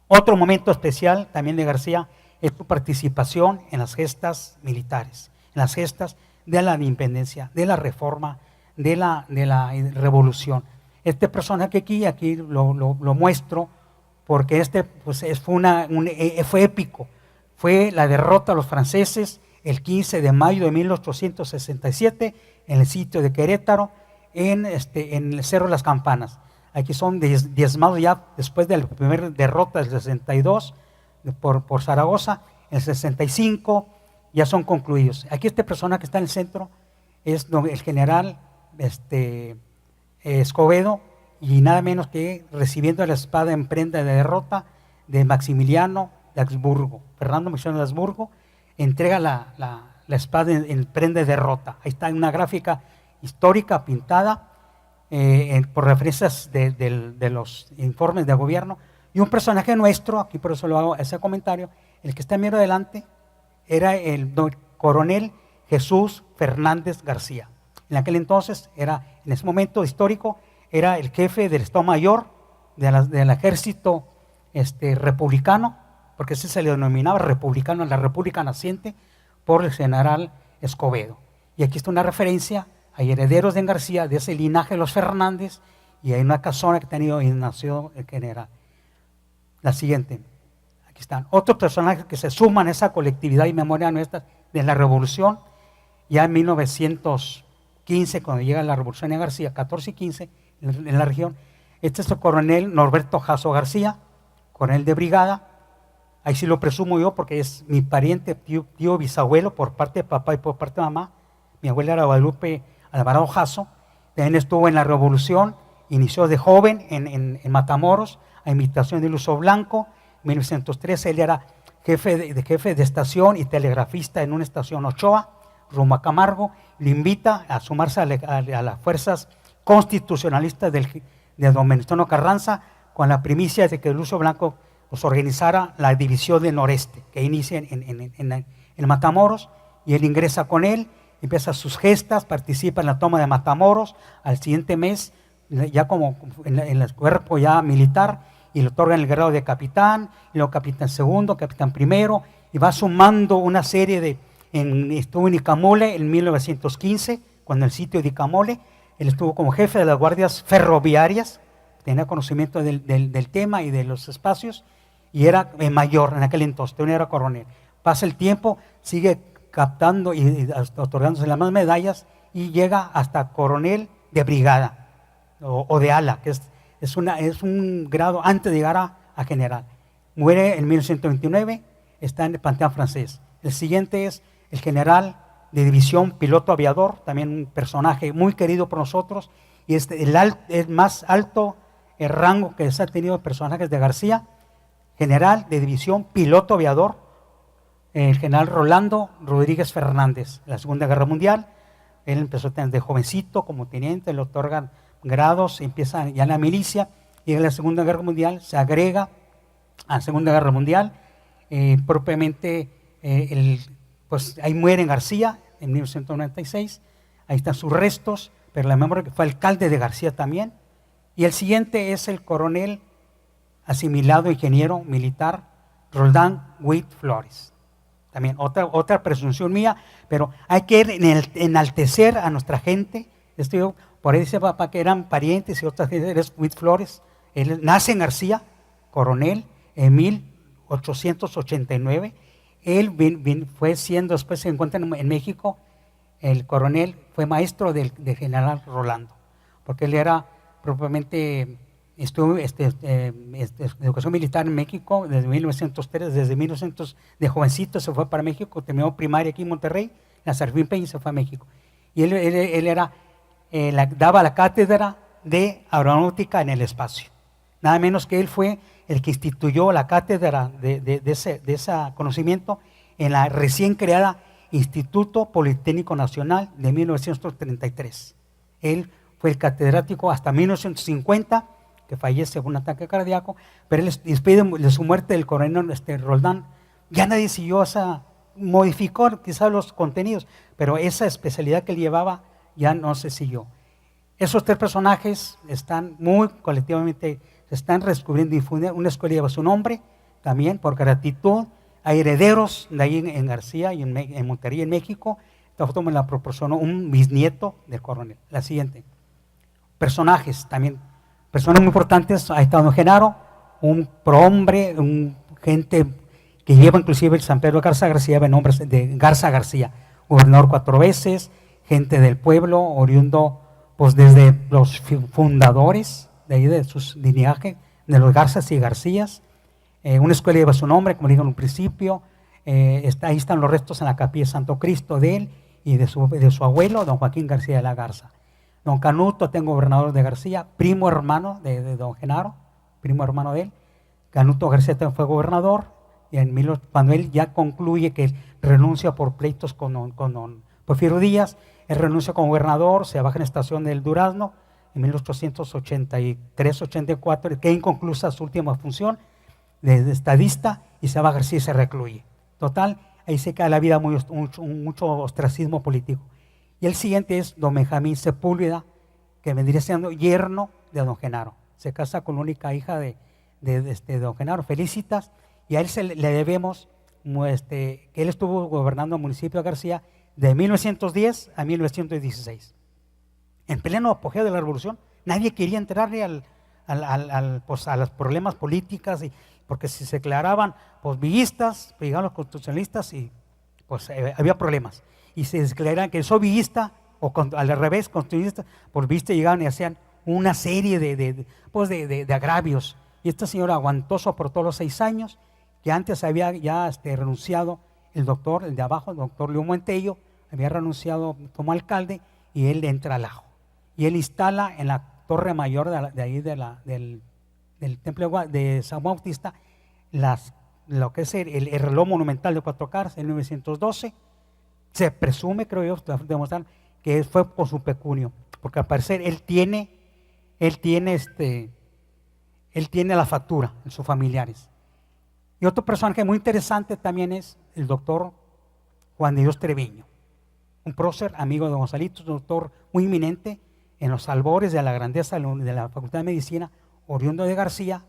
Otro momento especial también de García es su participación en las gestas militares, en las gestas de la independencia, de la reforma, de la revolución. Este personaje aquí lo muestro porque pues fue épico. Fue la derrota a los franceses el 15 de mayo de 1867 en el sitio de Querétaro, en el Cerro de las Campanas. Aquí son diezmados ya después de la primera derrota del 62 por Zaragoza. En el 65 ya son concluidos. Aquí este personaje que está en el centro es el general Escobedo, y nada menos que recibiendo la espada en prenda de derrota de Maximiliano de Habsburgo. Fernando Maximiliano de Habsburgo entrega la espada en prenda de derrota. Ahí está una gráfica histórica pintada por referencias de los informes de gobierno. Y un personaje nuestro, aquí por eso lo hago ese comentario, el que está medio adelante era el coronel Jesús Fernández García. En aquel entonces, en ese momento histórico, era el jefe del Estado Mayor del ejército republicano, porque ese se le denominaba republicano, la República Naciente, por el general Escobedo. Y aquí está una referencia, hay herederos de García, de ese linaje de los Fernández, y hay una casona que ha tenido y nació el general. La siguiente, aquí están otros personajes que se suman a esa colectividad y memoria nuestra de la revolución, ya en 1915, cuando llega la revolución de García, 14 y 15, en la región. Este es el coronel Norberto Jasso García, coronel de brigada. Ahí sí lo presumo yo porque es mi pariente, tío bisabuelo por parte de papá y por parte de mamá. Mi abuela era Guadalupe Alvarado Jasso. También estuvo en la revolución, inició de joven en Matamoros, a invitación de Luso Blanco. En 1913 él era jefe de estación y telegrafista en una estación Ochoa, rumbo a Camargo. Le invita a sumarse a las fuerzas constitucionalistas de don Venustiano Carranza, con la primicia de que Luso Blanco pues organizara la división del noreste, que inicia en Matamoros, y él ingresa con él, empieza sus gestas, participa en la toma de Matamoros. Al siguiente mes, ya como en el cuerpo ya militar, y le otorgan el grado de capitán, y luego capitán segundo, capitán primero, y va sumando una serie estuvo en Icamole en 1915, cuando el sitio de Icamole, él estuvo como jefe de las guardias ferroviarias, tenía conocimiento del tema y de los espacios, y era mayor en aquel entonces, no era coronel. Pasa el tiempo, sigue captando y otorgándose las más medallas, y llega hasta coronel de brigada o de ala, que es un grado antes de llegar a general. Muere en 1929, está en el Panteón Francés. El siguiente es el general de división, piloto aviador, también un personaje muy querido por nosotros, y es el más alto rango que se ha tenido personajes de García. General de división, piloto aviador, el general Rolando Rodríguez Fernández. En la Segunda Guerra Mundial, él empezó de jovencito como teniente, le otorgan grados, empieza ya en la milicia, y en la Segunda Guerra Mundial se agrega a la Segunda Guerra Mundial, propiamente pues ahí muere en García en 1996, ahí están sus restos, pero la memoria que fue alcalde de García también. Y el siguiente es el coronel asimilado ingeniero militar Roldán Witt Flores. También otra presunción mía, pero hay que enaltecer a nuestra gente. Por ahí dice papá que eran parientes y otras gente, eres Witt Flores. Él nace en García, coronel, en 1889. Él fue siendo, después se encuentra en México, el coronel fue maestro del general Rolando, porque él era propiamente, estuvo educación militar en México desde 1903, desde 1900, de jovencito se fue para México, terminó primaria aquí en Monterrey, la Servín Peña, y se fue a México. Y él daba la cátedra de aeronáutica en el espacio. Nada menos que él fue el que instituyó la cátedra de ese conocimiento en la recién creada Instituto Politécnico Nacional de 1933. Él fue el catedrático hasta 1950, que fallece por un ataque cardíaco, pero él, después de su muerte, del coronel Roldán, ya nadie siguió modificó quizás los contenidos, pero esa especialidad que él llevaba ya no se siguió. Esos tres personajes están muy colectivamente, se están redescubriendo y difundiendo. Una escuela lleva su nombre también por gratitud. Hay herederos de ahí en García y en Monterrey, en México. Esta foto me la proporcionó un bisnieto del coronel. La siguiente. Personajes también, personas muy importantes. Ahí está don Genaro, un prohombre, gente que lleva inclusive el San Pedro Garza García, lleva nombres de Garza García, gobernador 4 veces, gente del pueblo, oriundo pues desde los fundadores de ahí de sus linajes, de los Garzas y Garcías. Una escuela lleva su nombre, como digo en un principio. Ahí están los restos en la capilla de Santo Cristo de él, y de su abuelo, don Joaquín García de la Garza. Don Canuto, tengo gobernador de García, primo hermano de don Genaro, primo hermano de él. Canuto García también fue gobernador, y cuando él ya concluye que renuncia por pleitos con don Porfirio Díaz, él renuncia como gobernador, se baja en la estación del Durazno, en 1883-84, queda inconclusa su última función de estadista, y se va a García y se recluye. Total, ahí se cae la vida mucho ostracismo político. Y el siguiente es don Benjamín Sepúlveda, que vendría siendo yerno de don Genaro. Se casa con la única hija de don Genaro, Felicitas, y a él le debemos que él estuvo gobernando el municipio de García de 1910 a 1916. En pleno apogeo de la revolución, nadie quería entrarle pues, a los problemas políticos, porque si se declaraban pues, villistas, pues, llegaban los constitucionalistas y pues había problemas. Y se declaraban que soy villista, o al revés, constitucionalistas, por vista llegaban y hacían una serie de agravios. Y esta señora aguantó, soportó los 6 años, que antes había ya renunciado el doctor, el de abajo, el doctor León Montello, había renunciado como alcalde, y él entra al ajo. Y él instala en la torre mayor del templo de San Bautista lo que es el reloj monumental de 4 caras en 1912. Se presume, creo yo, demostrar que fue por su pecunio, porque al parecer él tiene la factura en sus familiares. Y otro personaje muy interesante también es el doctor Juan de Dios Treviño, un prócer, amigo de Gonzalito, un doctor muy eminente en los albores de la grandeza de la Facultad de Medicina, oriundo de García,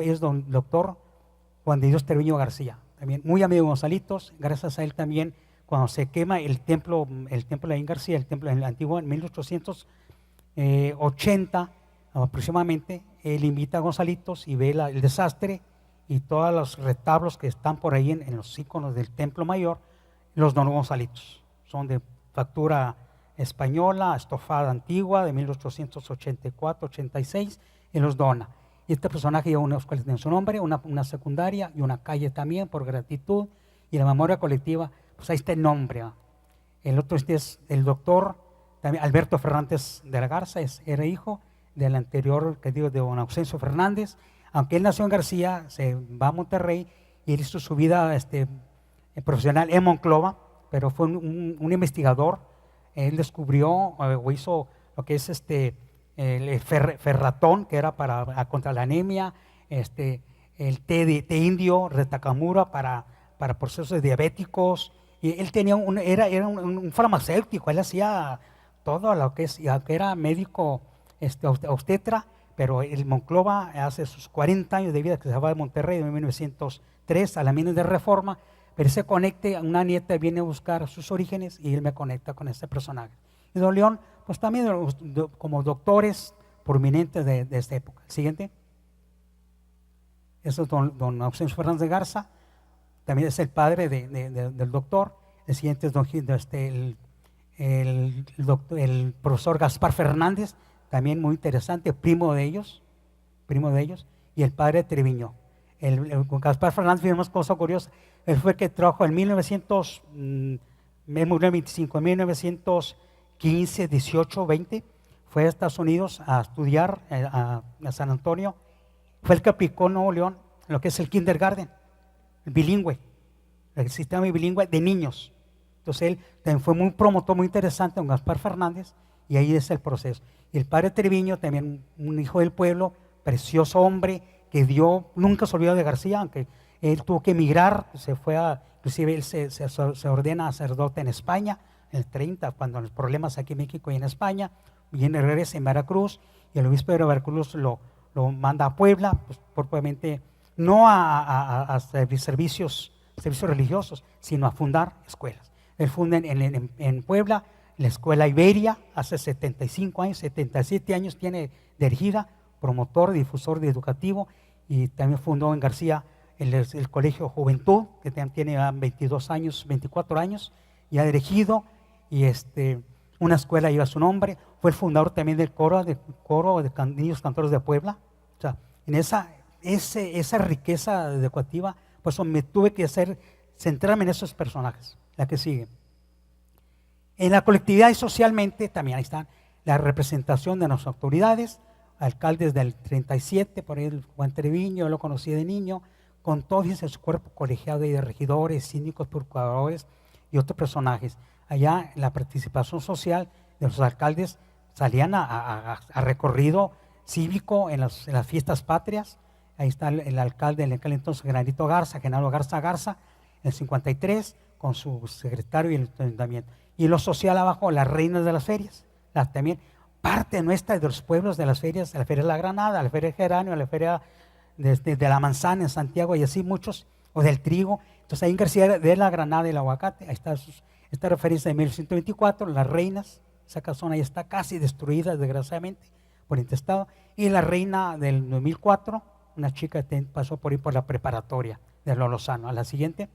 es don doctor Juan de Dios Treviño García, también muy amigo de Gonzalitos. Gracias a él también, cuando se quema el templo de García, el templo antiguo, en 1880 aproximadamente, él invita a Gonzalitos y ve el desastre, y todos los retablos que están por ahí en los íconos del templo mayor, los donó Gonzalitos. Son de factura española, estofada antigua, de 1884-86, y los dona. Y este personaje lleva unas escuelas en su nombre, una secundaria y una calle también, por gratitud, y la memoria colectiva, pues ahí está el nombre. El otro es el doctor también Alberto Fernández de la Garza, era hijo del anterior, que digo, de don Ausencio Fernández. Aunque él nació en García, se va a Monterrey y él hizo su vida profesional en Monclova, pero fue un investigador. Él descubrió o hizo lo que es el ferratón, que era contra la anemia, el té indio, retacamura para procesos diabéticos. Y él tenía era un farmacéutico, él hacía todo lo que era médico obstetra. Pero el Monclova hace sus 40 años de vida, que se va de Monterrey en 1903 a la mina de Reforma, pero se conecta, una nieta viene a buscar sus orígenes y él me conecta con este personaje. Y don León, pues también como doctores prominentes de esta época. El siguiente. Eso es don Ausencio Fernández de Garza, también es el padre del doctor. El siguiente es el profesor Gaspar Fernández, también muy interesante, primo de ellos, y el padre de Treviño. Con Gaspar Fernández vimos cosa curiosa. Él fue el que trajo en 1915, 18, 20, fue a Estados Unidos a estudiar a San Antonio. Fue el que aplicó en Nuevo León lo que es el kindergarten, el bilingüe, el sistema bilingüe de niños. Entonces él también fue muy promotor, muy interesante, don Gaspar Fernández, y ahí es el proceso. Y el padre Treviño, también un hijo del pueblo, precioso hombre, que nunca se olvidó de García, aunque él tuvo que emigrar, inclusive él se ordena sacerdote en España, en el 30, cuando los problemas aquí en México y en España, viene, regresa en Veracruz, y el obispo de Veracruz lo manda a Puebla, pues propiamente no a servicios religiosos, sino a fundar escuelas. Él funda en Puebla la Escuela Iberia, hace 75 años, 77 años tiene de erigida, promotor, difusor de educativo, y también fundó en García el Colegio Juventud, que tiene 22 años, 24 años, ya dirigido, y una escuela lleva su nombre. Fue el fundador también del coro de niños cantores de Puebla. O sea, en esa riqueza educativa, pues me tuve que centrarme en esos personajes. La que sigue. En la colectividad y socialmente también ahí está la representación de nuestras autoridades, alcaldes del 37, por ahí el Juan Treviño, yo lo conocí de niño, con todo su cuerpo colegiado y de regidores, síndicos, procuradores y otros personajes. Allá la participación social de los alcaldes salían a recorrido cívico en las fiestas patrias. Ahí está el alcalde en aquel entonces, Genaro Garza, en el 53, con su secretario y el ayuntamiento. Y en lo social abajo, las reinas de las ferias, también parte nuestra de los pueblos de las ferias, la Feria de la Granada, la Feria de Geranio, la Feria de la Manzana en Santiago y así muchos, o del trigo. Entonces ahí en García de la Granada y el aguacate, ahí está esta referencia de 1124, las reinas, esa casona ya está casi destruida desgraciadamente por intestado, y la reina del 2004, una chica que pasó por ahí por la preparatoria de Lozano. A la siguiente,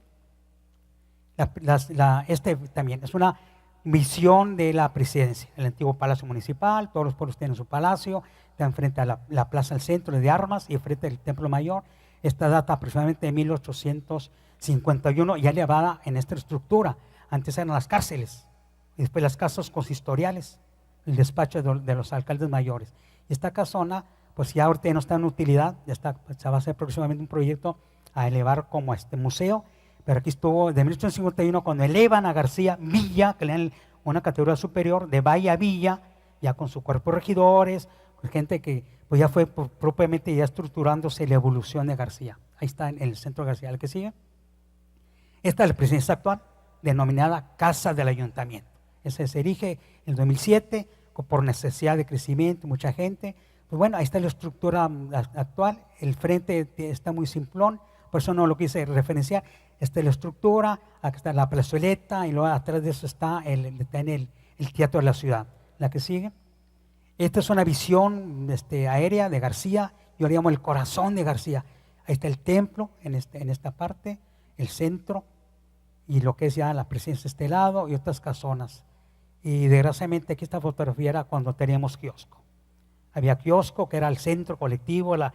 este también es una visión de la presidencia, el antiguo palacio municipal, todos los pueblos tienen su palacio, está enfrente a la plaza del centro de armas y enfrente del templo mayor. Esta data aproximadamente de 1851, ya elevada en esta estructura. Antes eran las cárceles y después las casas consistoriales, el despacho de los alcaldes mayores. Y esta casona, pues ya ahorita no está en utilidad, se va a hacer próximamente un proyecto a elevar como museo. Pero aquí estuvo de 1851 cuando elevan a García Villa, que le dan una categoría superior, de Valle a Villa, ya con su cuerpo de regidores, con gente que pues ya fue propiamente ya estructurándose la evolución de García. Ahí está en el centro de García. ¿El que sigue? Esta es la presidencia actual, denominada Casa del Ayuntamiento. Ese se erige en el 2007 por necesidad de crecimiento, mucha gente. Pues bueno, ahí está la estructura actual. El frente está muy simplón, por eso no lo quise referenciar. Esta es la estructura, aquí está la plazoleta y luego atrás de eso está el teatro de la ciudad. La que sigue. Esta es una visión aérea de García, yo le llamo el corazón de García. Ahí está el templo en esta parte, el centro y lo que es ya la presidencia de este lado y otras casonas. Y desgraciadamente aquí esta fotografía era cuando teníamos kiosco. Había kiosco que era el centro colectivo, la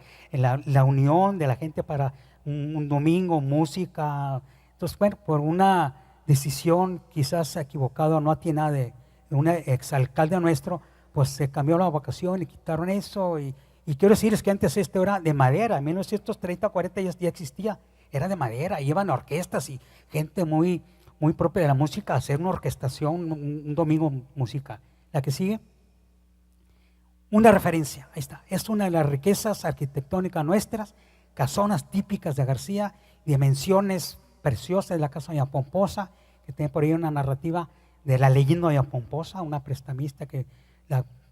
unión de la gente para un domingo, música. Entonces, bueno, por una decisión quizás equivocada, no atinada de un exalcalde nuestro, pues se cambió la vocación y quitaron eso. Y quiero decirles que antes esto era de madera, en 1930, 40 ya existía, era de madera, iban orquestas y gente muy, muy propia de la música a hacer una orquestación, un domingo musical. La que sigue. Una referencia, ahí está, es una de las riquezas arquitectónicas nuestras, casonas típicas de García, dimensiones preciosas de la casa de Doña Pomposa, que tiene por ahí una narrativa de la leyenda de Doña Pomposa, una prestamista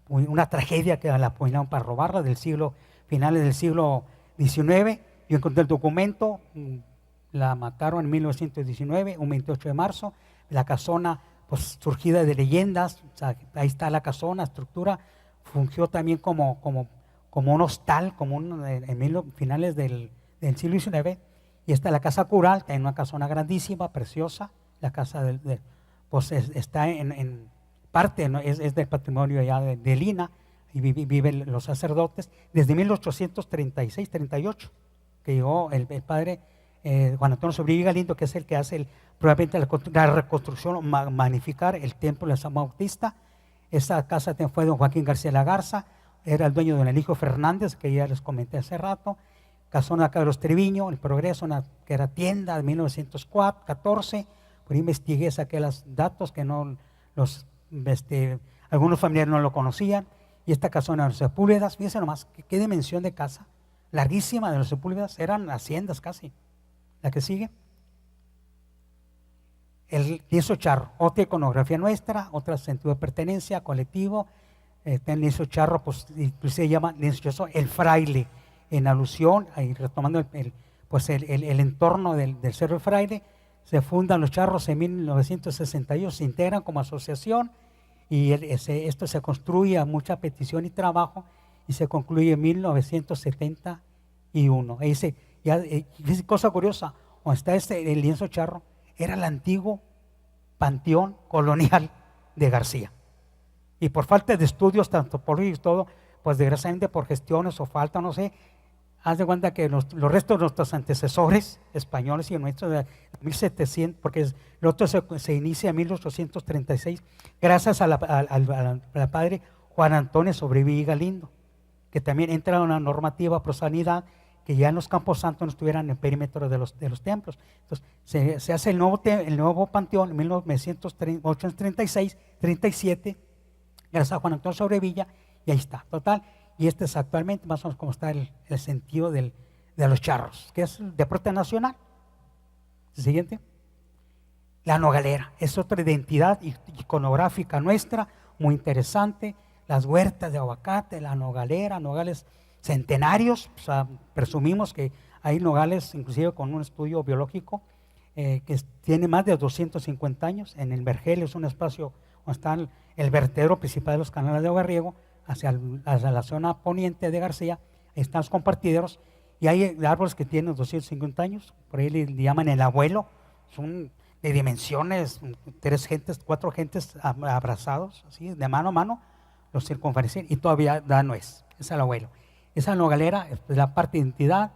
una tragedia que la apuñalaron para robarla finales del siglo XIX. Yo encontré el documento, la mataron en 1919, un 28 de marzo, la casona pues surgida de leyendas, o sea, ahí está la casona, estructura, fungió también como un hostal, en finales del siglo XIX, y está la casa cural, que es una casona grandísima, preciosa, la casa pues está en parte, ¿no? es del patrimonio allá de Lina, y viven los sacerdotes, desde 1836-38, que llegó el padre Juan Antonio Sobrillo Galindo, que es el que hace probablemente la reconstrucción, magnificar el templo de San Bautista. Esa casa fue de don Joaquín García La Garza, era el dueño de don Eligio Fernández, que ya les comenté hace rato. Casona acá de los Treviño, el Progreso, que era tienda de 1914. Por ahí investigué, saqué los datos que algunos familiares no lo conocían. Y esta casona de los Sepúlvedas, fíjense nomás, qué dimensión de casa, larguísima de los Sepúlvedas, eran haciendas casi. La que sigue. El lienzo charro, otra iconografía nuestra, otro sentido de pertenencia, colectivo. El lienzo charro, pues inclusive se llama lienzo charro el fraile, en alusión, ahí retomando el entorno del Cerro del Fraile. Se fundan los charros en 1962, se integran como asociación y esto se construye a mucha petición y trabajo y se concluye en 1971. Ahí cosa curiosa, donde está el lienzo charro, era el antiguo panteón colonial de García. Y por falta de estudios, tanto por y todo, pues desgraciadamente por gestiones o falta, no sé, haz de cuenta que los restos de nuestros antecesores españoles y nuestros de 1700, porque el otro se inicia en 1836, gracias al padre Juan Antonio Sobrevilla Galindo, que también entra en una normativa pro sanidad, que ya en los Campos Santos no estuvieran en el perímetro de los templos. Entonces se hace el nuevo panteón en 1836, 37, gracias a Juan Antonio Sobrevilla, y ahí está, total. Y este es actualmente más o menos como está el sentido de los charros, que es el deporte nacional. El siguiente. La nogalera, es otra identidad iconográfica nuestra, muy interesante. Las huertas de aguacate, la nogalera, nogales centenarios, o sea, presumimos que hay nogales, inclusive con un estudio biológico, que tiene más de 250 años. En el Vergel es un espacio donde está el vertedero principal de los canales de agua riego, hacia la zona poniente de García. Ahí están los compartideros, y hay árboles que tienen 250 años, por ahí le llaman el abuelo, son de dimensiones, 4 gentes abrazados, así, de mano a mano, los circunferencian, y todavía da nuez, es el abuelo. Esa nogalera es la parte de identidad,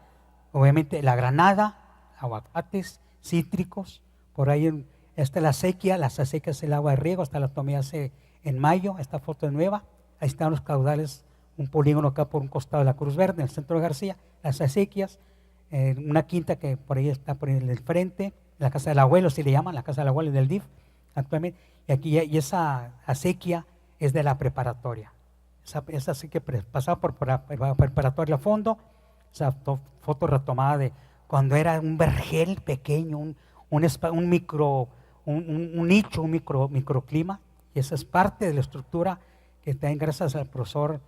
obviamente la granada, aguacates, cítricos, por ahí está la acequia es el agua de riego, hasta la tomé hace en mayo, esta foto es nueva, ahí están los caudales, un polígono acá por un costado de la Cruz Verde, en el centro de García, las acequias, una quinta que por ahí está por el frente, la casa del abuelo, si le llaman, la casa del abuelo del DIF, actualmente, y esa acequia es de la preparatoria. Esa sí que pasaba por la preparatoria a fondo, esa foto retomada de cuando era un vergel pequeño, un nicho, un microclima, y esa es parte de la estructura que también gracias al profesor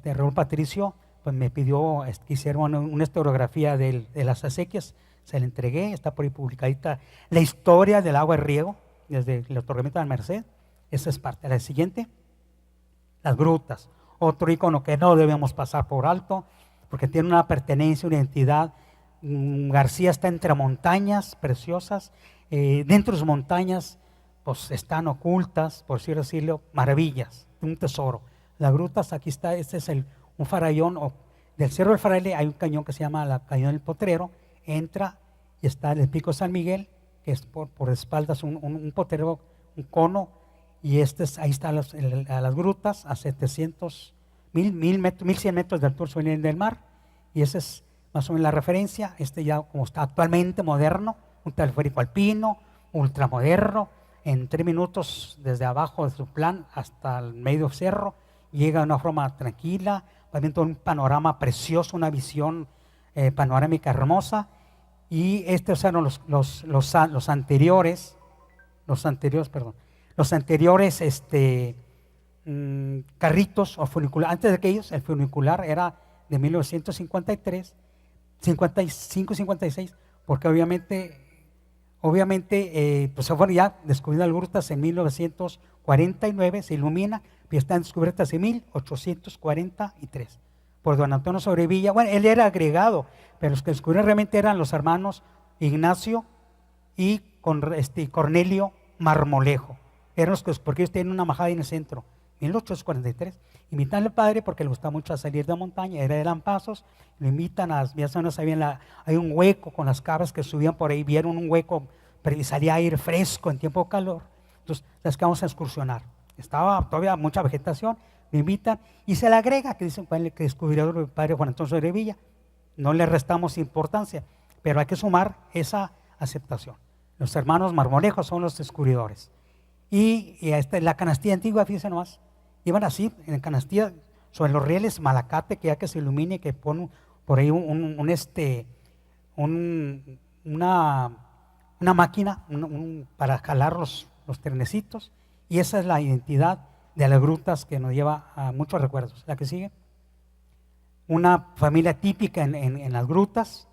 Raúl Patricio, pues me pidió que hiciera una historiografía de las acequias, se la entregué, está por ahí publicadita la historia del agua de riego, desde el otorgamiento de la Merced, esa es parte. La siguiente, las grutas, otro icono que no debemos pasar por alto, porque tiene una pertenencia, una identidad. García está entre montañas preciosas, dentro de sus montañas pues están ocultas, por así decirlo, maravillas, un tesoro. Las grutas, aquí está, este es un farallón, del Cerro del Fraile hay un cañón que se llama la Cañón del Potrero, entra y está el Pico San Miguel, que es por espaldas un potrero, un cono, y ahí están las grutas a 1100 metros de altura sobre el nivel del mar, y esa es más o menos la referencia. Ya como está actualmente moderno, un teleférico alpino, ultramoderno, en 3 minutos desde abajo de su plan hasta el medio cerro, llega de una forma tranquila, todo un panorama precioso, una visión panorámica hermosa. Y estos eran los anteriores carritos o funiculares. Antes de aquellos, el funicular era de 1953, 55, 56, porque obviamente pues fueron ya descubridas las grutas en 1949, se ilumina, pero están descubiertas en 1843 por don Antonio Sobrevilla. Bueno, él era agregado, pero los que descubrieron realmente eran los hermanos Ignacio y Cornelio Marmolejo. Eran los que, porque ellos tienen una majada en el centro, 1843. Invitan al padre porque le gustaba mucho salir de montaña, era de Lampazos, lo invitan ya sabían, hay un hueco con las cabras que subían por ahí, vieron un hueco, pero salía aire fresco en tiempo de calor, entonces las que vamos a excursionar. Estaba todavía mucha vegetación, lo invitan y se le agrega, que dicen que descubrió el padre Juan Antonio Sobrevilla. No le restamos importancia, pero hay que sumar esa aceptación. Los hermanos Marmolejos son los descubridores. Y la canastilla antigua, fíjense nomás, iban así, en canastilla, sobre los rieles Malacate, que ya que se ilumine, que pone por ahí una máquina para jalar los trenecitos, y esa es la identidad de las grutas que nos lleva a muchos recuerdos. La que sigue, una familia típica en las grutas.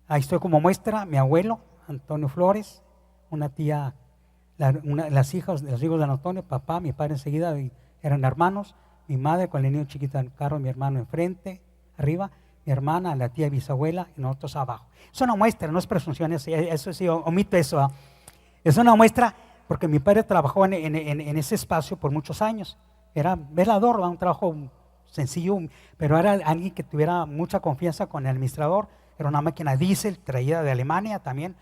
Ahí estoy como muestra, mi abuelo, Antonio Flores, una tía, los hijos de don Antonio, papá, mi padre enseguida, eran hermanos, mi madre con el niño chiquito en el carro, mi hermano enfrente, arriba, mi hermana, la tía bisabuela y nosotros abajo. Es una muestra, no es presunción, eso sí, omito eso. ¿Eh? Es una muestra porque mi padre trabajó en ese espacio por muchos años, era velador, un trabajo sencillo, pero era alguien que tuviera mucha confianza con el administrador. Era una máquina diésel traída de Alemania también,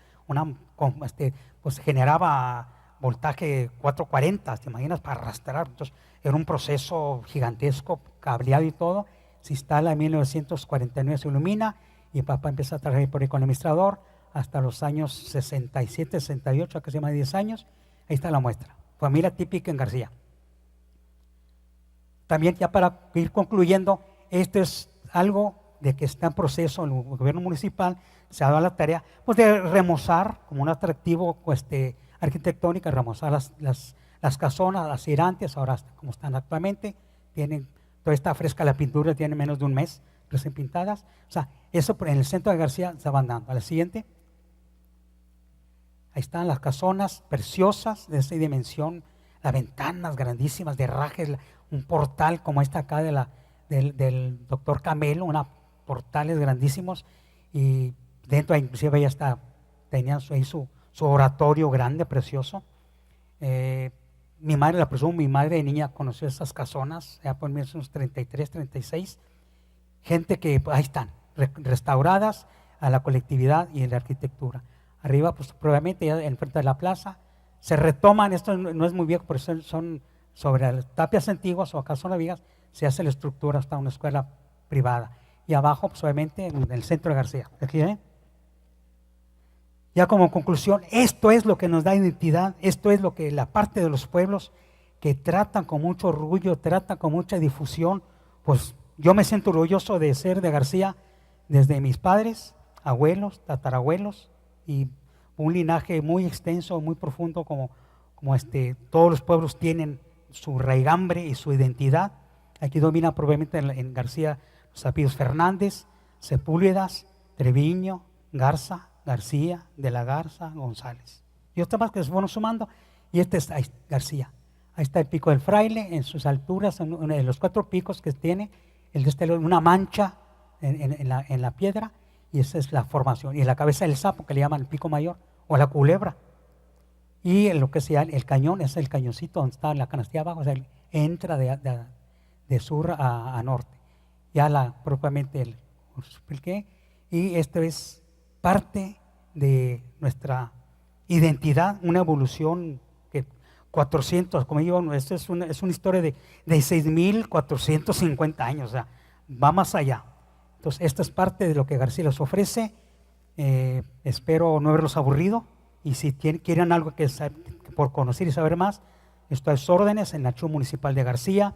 pues generaba voltaje 440, ¿te imaginas? Para arrastrar. Entonces era un proceso gigantesco, cableado y todo. Se instala en 1949, se ilumina y papá empieza a trabajar por ahí con el administrador hasta los años 67, 68, casi más de 10 años. Ahí está la muestra. Familia típica en García. También ya para ir concluyendo, esto es algo de que está en proceso en el gobierno municipal, se ha dado la tarea pues, de remozar como un atractivo arquitectónico, remozar las casonas, las girantes, ahora como están actualmente, tienen toda esta fresca, la pintura tiene menos de un mes recién pintadas. O sea, eso en el centro de García se van dando. A la siguiente. Ahí están las casonas preciosas de esa dimensión, las ventanas grandísimas de rajes, un portal como esta acá del doctor Camelo, portales grandísimos, y dentro inclusive ya está, tenían ahí su oratorio grande, precioso. Mi madre, la presumo, mi madre de niña conoció esas casonas, ya por 1933, 36, gente que ahí están, restauradas a la colectividad y en la arquitectura. Arriba, pues probablemente ya enfrente de la plaza, se retoman, esto no es muy viejo, pero son sobre las tapias antiguas o acá son las vigas, se hace la estructura hasta una escuela privada. Y abajo, pues obviamente, en el centro de García. Aquí, ya como conclusión, esto es lo que nos da identidad, esto es lo que la parte de los pueblos que tratan con mucho orgullo, tratan con mucha difusión. Pues yo me siento orgulloso de ser de García desde mis padres, abuelos, tatarabuelos, y un linaje muy extenso, muy profundo, como todos los pueblos tienen su raigambre y su identidad. Aquí domina probablemente en García los apellidos Fernández, Sepúlvedas, Treviño, Garza, García, de la Garza, González. Y otros más que se fueron sumando, y es García. Ahí está el Pico del Fraile, en sus alturas, en los 4 picos que tiene, una mancha en la piedra, y esa es la formación. Y la cabeza del sapo, que le llaman el pico mayor, o la culebra. Y lo que sea el cañón, es el cañoncito donde está la canastilla abajo, o sea, entra de sur a norte. Ya propiamente el expliqué, y esto es parte de nuestra identidad, una evolución que 400, como digo, esto es una historia de 6.450 años, o sea, va más allá. Entonces, esta es parte de lo que García les ofrece. Espero no haberlos aburrido, y si quieren algo que por conocer y saber más, estoy a sus órdenes en la CHU Municipal de García.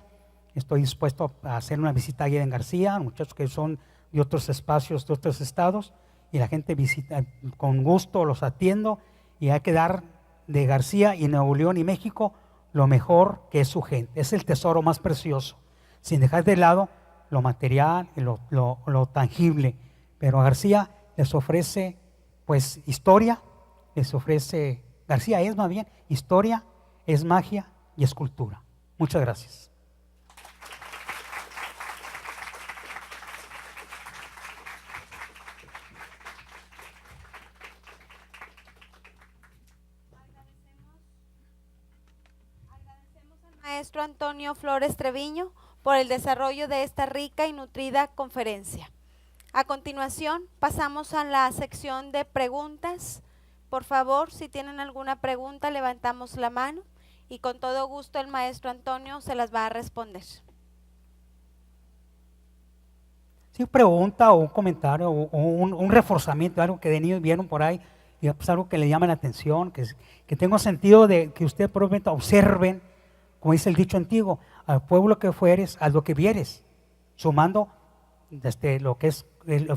Estoy dispuesto a hacer una visita guiada en García, muchachos que son de otros espacios, de otros estados, y la gente visita, con gusto los atiendo, y hay que dar de García y Nuevo León y México lo mejor que es su gente. Es el tesoro más precioso, sin dejar de lado lo material, lo tangible. Pero a García les ofrece pues historia, García es más bien historia, es magia y es cultura. Muchas gracias. Agradecemos al maestro Antonio Flores Treviño por el desarrollo de esta rica y nutrida conferencia. A continuación, pasamos a la sección de preguntas. Por favor, si tienen alguna pregunta, levantamos la mano y con todo gusto el maestro Antonio se las va a responder. Si pregunta o un comentario o un reforzamiento, algo que de niños vieron por ahí, y pues algo que le llama la atención, que tengo sentido de que ustedes probablemente observen, como dice el dicho antiguo, al pueblo que fueres, a lo que vieres, sumando lo que es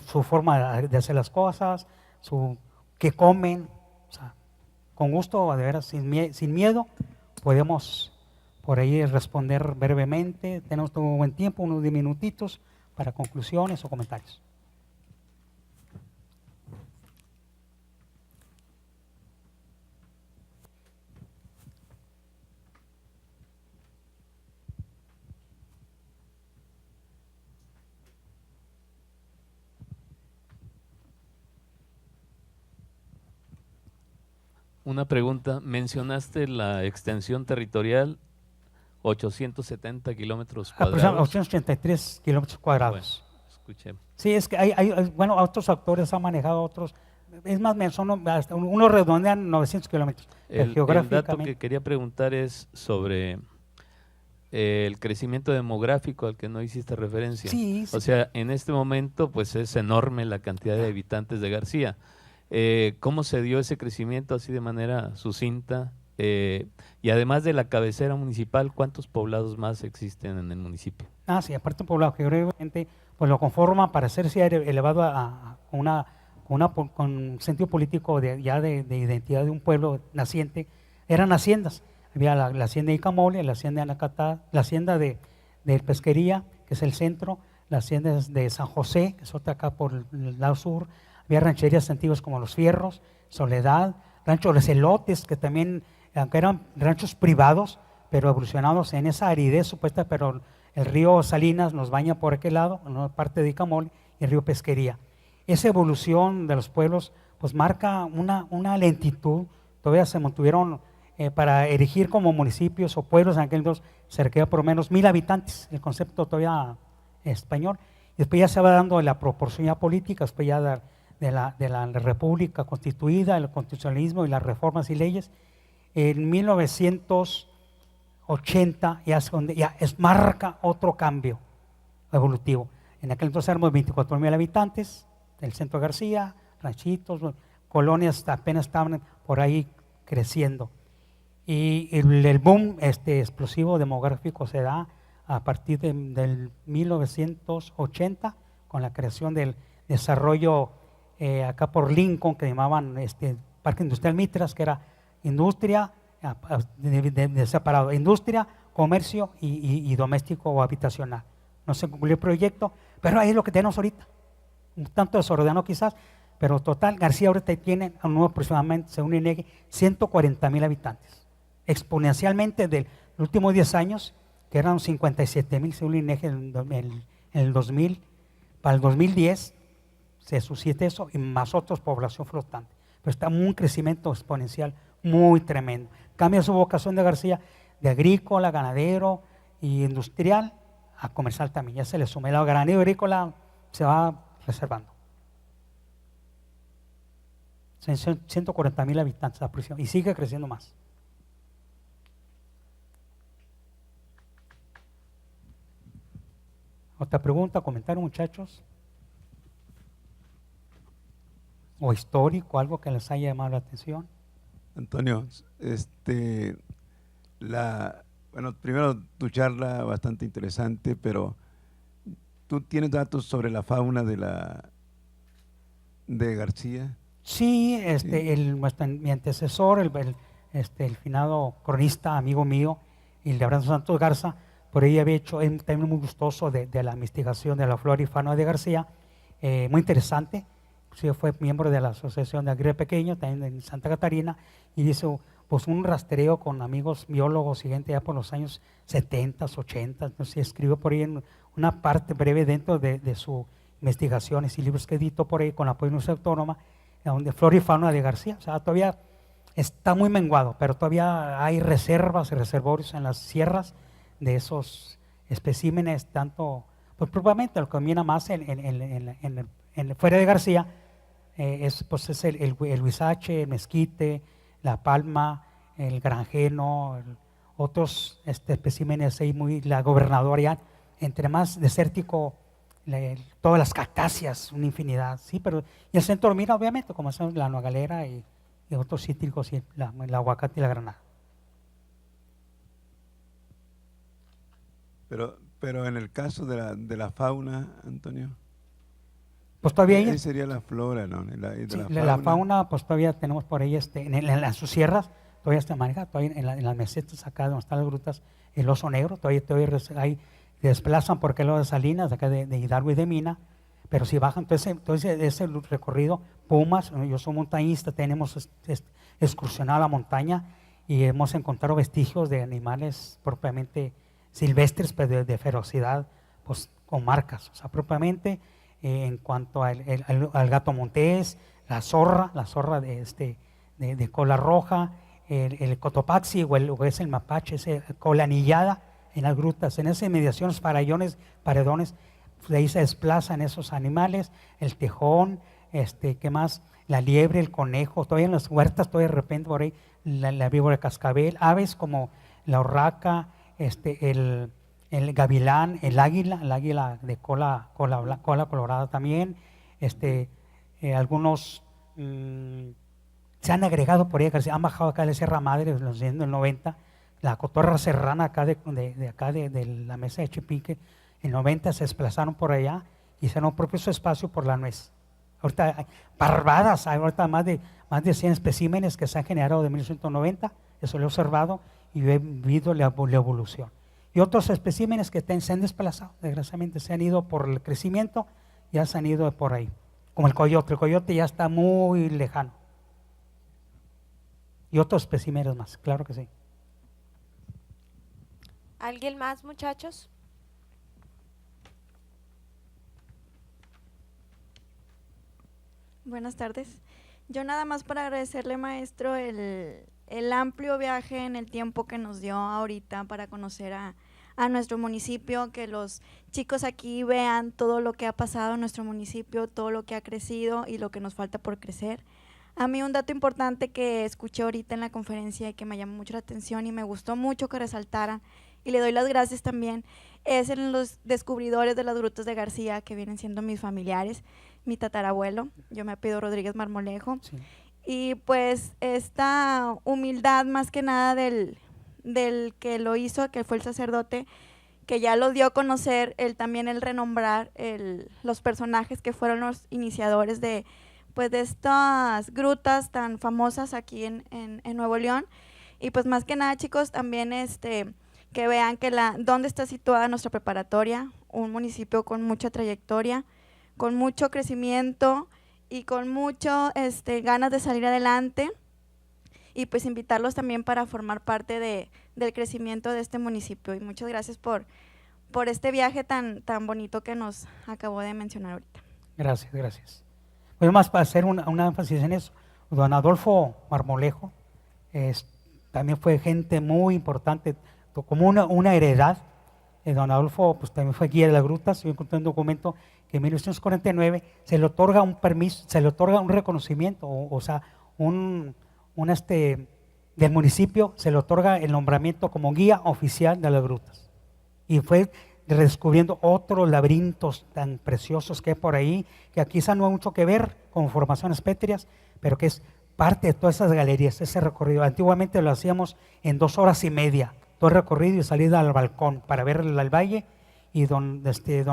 su forma de hacer las cosas, que comen, o sea, con gusto, de veras, sin miedo, podemos por ahí responder brevemente. Tenemos todo un buen tiempo, unos 10 minutitos para conclusiones o comentarios. Una pregunta, mencionaste la extensión territorial 870 kilómetros Aproximadamente cuadrados. 883 kilómetros cuadrados. Bueno, escuché. Sí, es que bueno, otros autores han manejado otros, es más, hasta uno redondean 900 kilómetros. El dato que quería preguntar es sobre el crecimiento demográfico al que no hiciste referencia. Sí, sí. O sea, en este momento pues es enorme la cantidad de habitantes de García. ¿Cómo se dio ese crecimiento así de manera sucinta? Y además de la cabecera municipal, ¿cuántos poblados más existen en el municipio? Sí, aparte un poblado que obviamente pues lo conforma para ser elevado con sentido político de identidad de un pueblo naciente, eran haciendas. Había la hacienda de Icamole, la hacienda de Anacatá, la hacienda de Pesquería, que es el centro, la hacienda de San José, que es otra acá por el lado sur. Había rancherías antiguas como Los Fierros, Soledad, Rancho Los Elotes, que también, aunque eran ranchos privados, pero evolucionados en esa aridez supuesta, pero el río Salinas nos baña por aquel lado, en una parte de Icamole, y el río Pesquería. Esa evolución de los pueblos pues marca una lentitud. Todavía se mantuvieron para erigir como municipios o pueblos en aquel entonces se requería por lo menos 1000 habitantes, el concepto todavía español. Y después ya se va dando la proporcionalidad política, después ya de la república constituida, el constitucionalismo y las reformas y leyes. En 1980 ya marca otro cambio evolutivo. En aquel entonces éramos 24,000 habitantes, el centro de García, ranchitos, colonias apenas estaban por ahí creciendo. Y el boom explosivo demográfico se da a partir del 1980 con la creación del desarrollo acá por Lincoln, que llamaban Parque Industrial Mitras, que era industria, separado, industria, comercio y doméstico o habitacional. No se concluyó el proyecto, pero ahí es lo que tenemos ahorita. Un tanto desordenado quizás, pero total, García ahorita tiene aproximadamente, según INEGI, 140,000 habitantes. Exponencialmente de los últimos 10 años, que eran 57,000 según INEGI en el 2000, para el 2010 se suscita eso y más otros población flotante. Pero está un crecimiento exponencial muy tremendo. Cambia su vocación de García de agrícola, ganadero y industrial a comercial también. Ya se le suma el ganadero y agrícola, se va reservando. 140,000 habitantes aproximadamente y sigue creciendo más. ¿Otra pregunta, comentario, muchachos? ¿O histórico, algo que les haya llamado la atención? Antonio, bueno, primero tu charla bastante interesante, pero ¿tú tienes datos sobre la fauna de García? Sí, mi antecesor, el finado cronista, amigo mío, Hildebrando Santos Garza, por ahí había hecho un tema muy gustoso de la investigación de la flora y fauna de García, muy interesante. Sí, fue miembro de la Asociación de Agri Pequeño, también en Santa Catarina, y hizo pues un rastreo con amigos biólogos y gente ya por los años 70, 80, entonces escribió por ahí en una parte breve dentro de sus investigaciones y libros que editó por ahí con la apoyo de Universidad Autónoma, donde flora y fauna de García. O sea, todavía está muy menguado, pero todavía hay reservas y reservorios en las sierras de esos especímenes, tanto, pues probablemente lo que combina más fuera de García es el huizache, el mezquite, la palma, el granjeno, otros especímenes ahí la gobernadora, entre más desértico, todas las cactáceas, una infinidad, sí, pero y el centro mira obviamente como son la nogalera y otros cítricos, y el aguacate y la granada. Pero en el caso de la fauna, Antonio, pues todavía ahí sería la flora, ¿no? La fauna, pues todavía tenemos por ahí en sus sierras, todavía se maneja, todavía en las mesetas acá donde están las grutas, el oso negro, todavía hay, desplazan por aquel lado de Salinas, acá de Hidalgo y de Mina, pero si bajan, entonces ese recorrido, pumas, yo soy montañista, tenemos excursionado a la montaña y hemos encontrado vestigios de animales propiamente silvestres, pero de ferocidad, pues con marcas, o sea, propiamente en cuanto al gato montés, la zorra de cola roja, el cotopaxi o es el mapache, ese cola anillada, en las grutas, en esas inmediaciones, paredones, de ahí se desplazan esos animales, el tejón, ¿qué más? La liebre, el conejo, todavía en las huertas, todavía de repente por ahí, la víbora de cascabel, aves como la urraca, el gavilán, el águila de cola colorada también, algunos se han agregado por ahí, han bajado acá de la Sierra Madre, en los años 90, la cotorra serrana acá de la mesa de Chipique, en 90 se desplazaron por allá y se no propio su espacio por la nuez. Ahorita hay parvadas, hay ahorita más de 100 especímenes que se han generado de 1990, eso lo he observado y he visto la evolución. Y otros especímenes que se han desplazado, desgraciadamente se han ido por el crecimiento, ya se han ido por ahí. Como el coyote ya está muy lejano. Y otros especímenes más, claro que sí. ¿Alguien más, muchachos? Buenas tardes. Yo nada más para agradecerle, maestro, el amplio viaje en el tiempo que nos dio ahorita para conocer a nuestro municipio, que los chicos aquí vean todo lo que ha pasado en nuestro municipio, todo lo que ha crecido y lo que nos falta por crecer. A mí un dato importante que escuché ahorita en la conferencia y que me llamó mucho la atención y me gustó mucho que resaltaran, y le doy las gracias también, es en los descubridores de las grutas de García, que vienen siendo mis familiares, mi tatarabuelo, yo me apellido Rodríguez Marmolejo, sí. Y pues esta humildad más que nada del que lo hizo, que fue el sacerdote, que ya lo dio a conocer, también el renombrar los personajes que fueron los iniciadores de estas grutas tan famosas aquí en Nuevo León. Y pues más que nada, chicos, también que vean que dónde está situada nuestra preparatoria, un municipio con mucha trayectoria, con mucho crecimiento y con mucho ganas de salir adelante, y pues invitarlos también para formar parte del crecimiento de este municipio. Y muchas gracias por este viaje tan bonito que nos acabó de mencionar ahorita. Gracias. Pues más para hacer un énfasis en eso, don Adolfo Marmolejo también fue gente muy importante, como una heredad. Don Adolfo pues también fue guía de las grutas. Yo encontré un documento que en 1949 se le otorga un permiso, se le otorga un reconocimiento, o sea, del municipio se le otorga el nombramiento como guía oficial de las grutas. Y fue redescubriendo otros laberintos tan preciosos que hay por ahí, que quizá no hay mucho que ver con formaciones pétreas, pero que es parte de todas esas galerías, ese recorrido. Antiguamente lo hacíamos en 2 horas y media, todo el recorrido y salida al balcón para ver el valle. Y don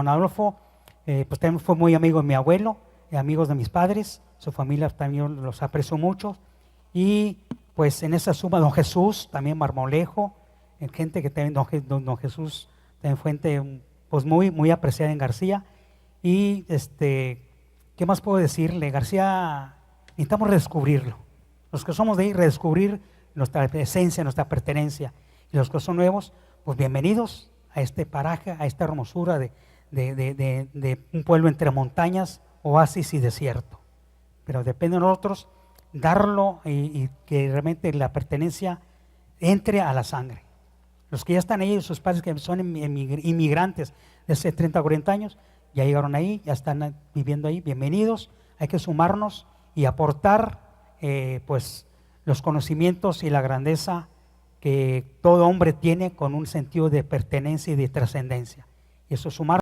Adolfo pues también fue muy amigo de mi abuelo, amigos de mis padres, su familia también los aprecio mucho. Y pues en esa suma don Jesús, también Marmolejo, gente que también don Jesús también fue gente pues muy apreciada en García. Y ¿qué más puedo decirle? García necesitamos redescubrirlo, los que somos de ahí, redescubrir nuestra esencia, nuestra pertenencia. Y los que son nuevos, pues bienvenidos a este paraje, a esta hermosura de un pueblo entre montañas, oasis y desierto. Pero depende de nosotros darlo y que realmente la pertenencia entre a la sangre. Los que ya están ahí, sus padres que son inmigrantes de hace 30 o 40 años, ya llegaron ahí, ya están viviendo ahí, bienvenidos. Hay que sumarnos y aportar pues los conocimientos y la grandeza que todo hombre tiene con un sentido de pertenencia y de trascendencia. Y eso sumar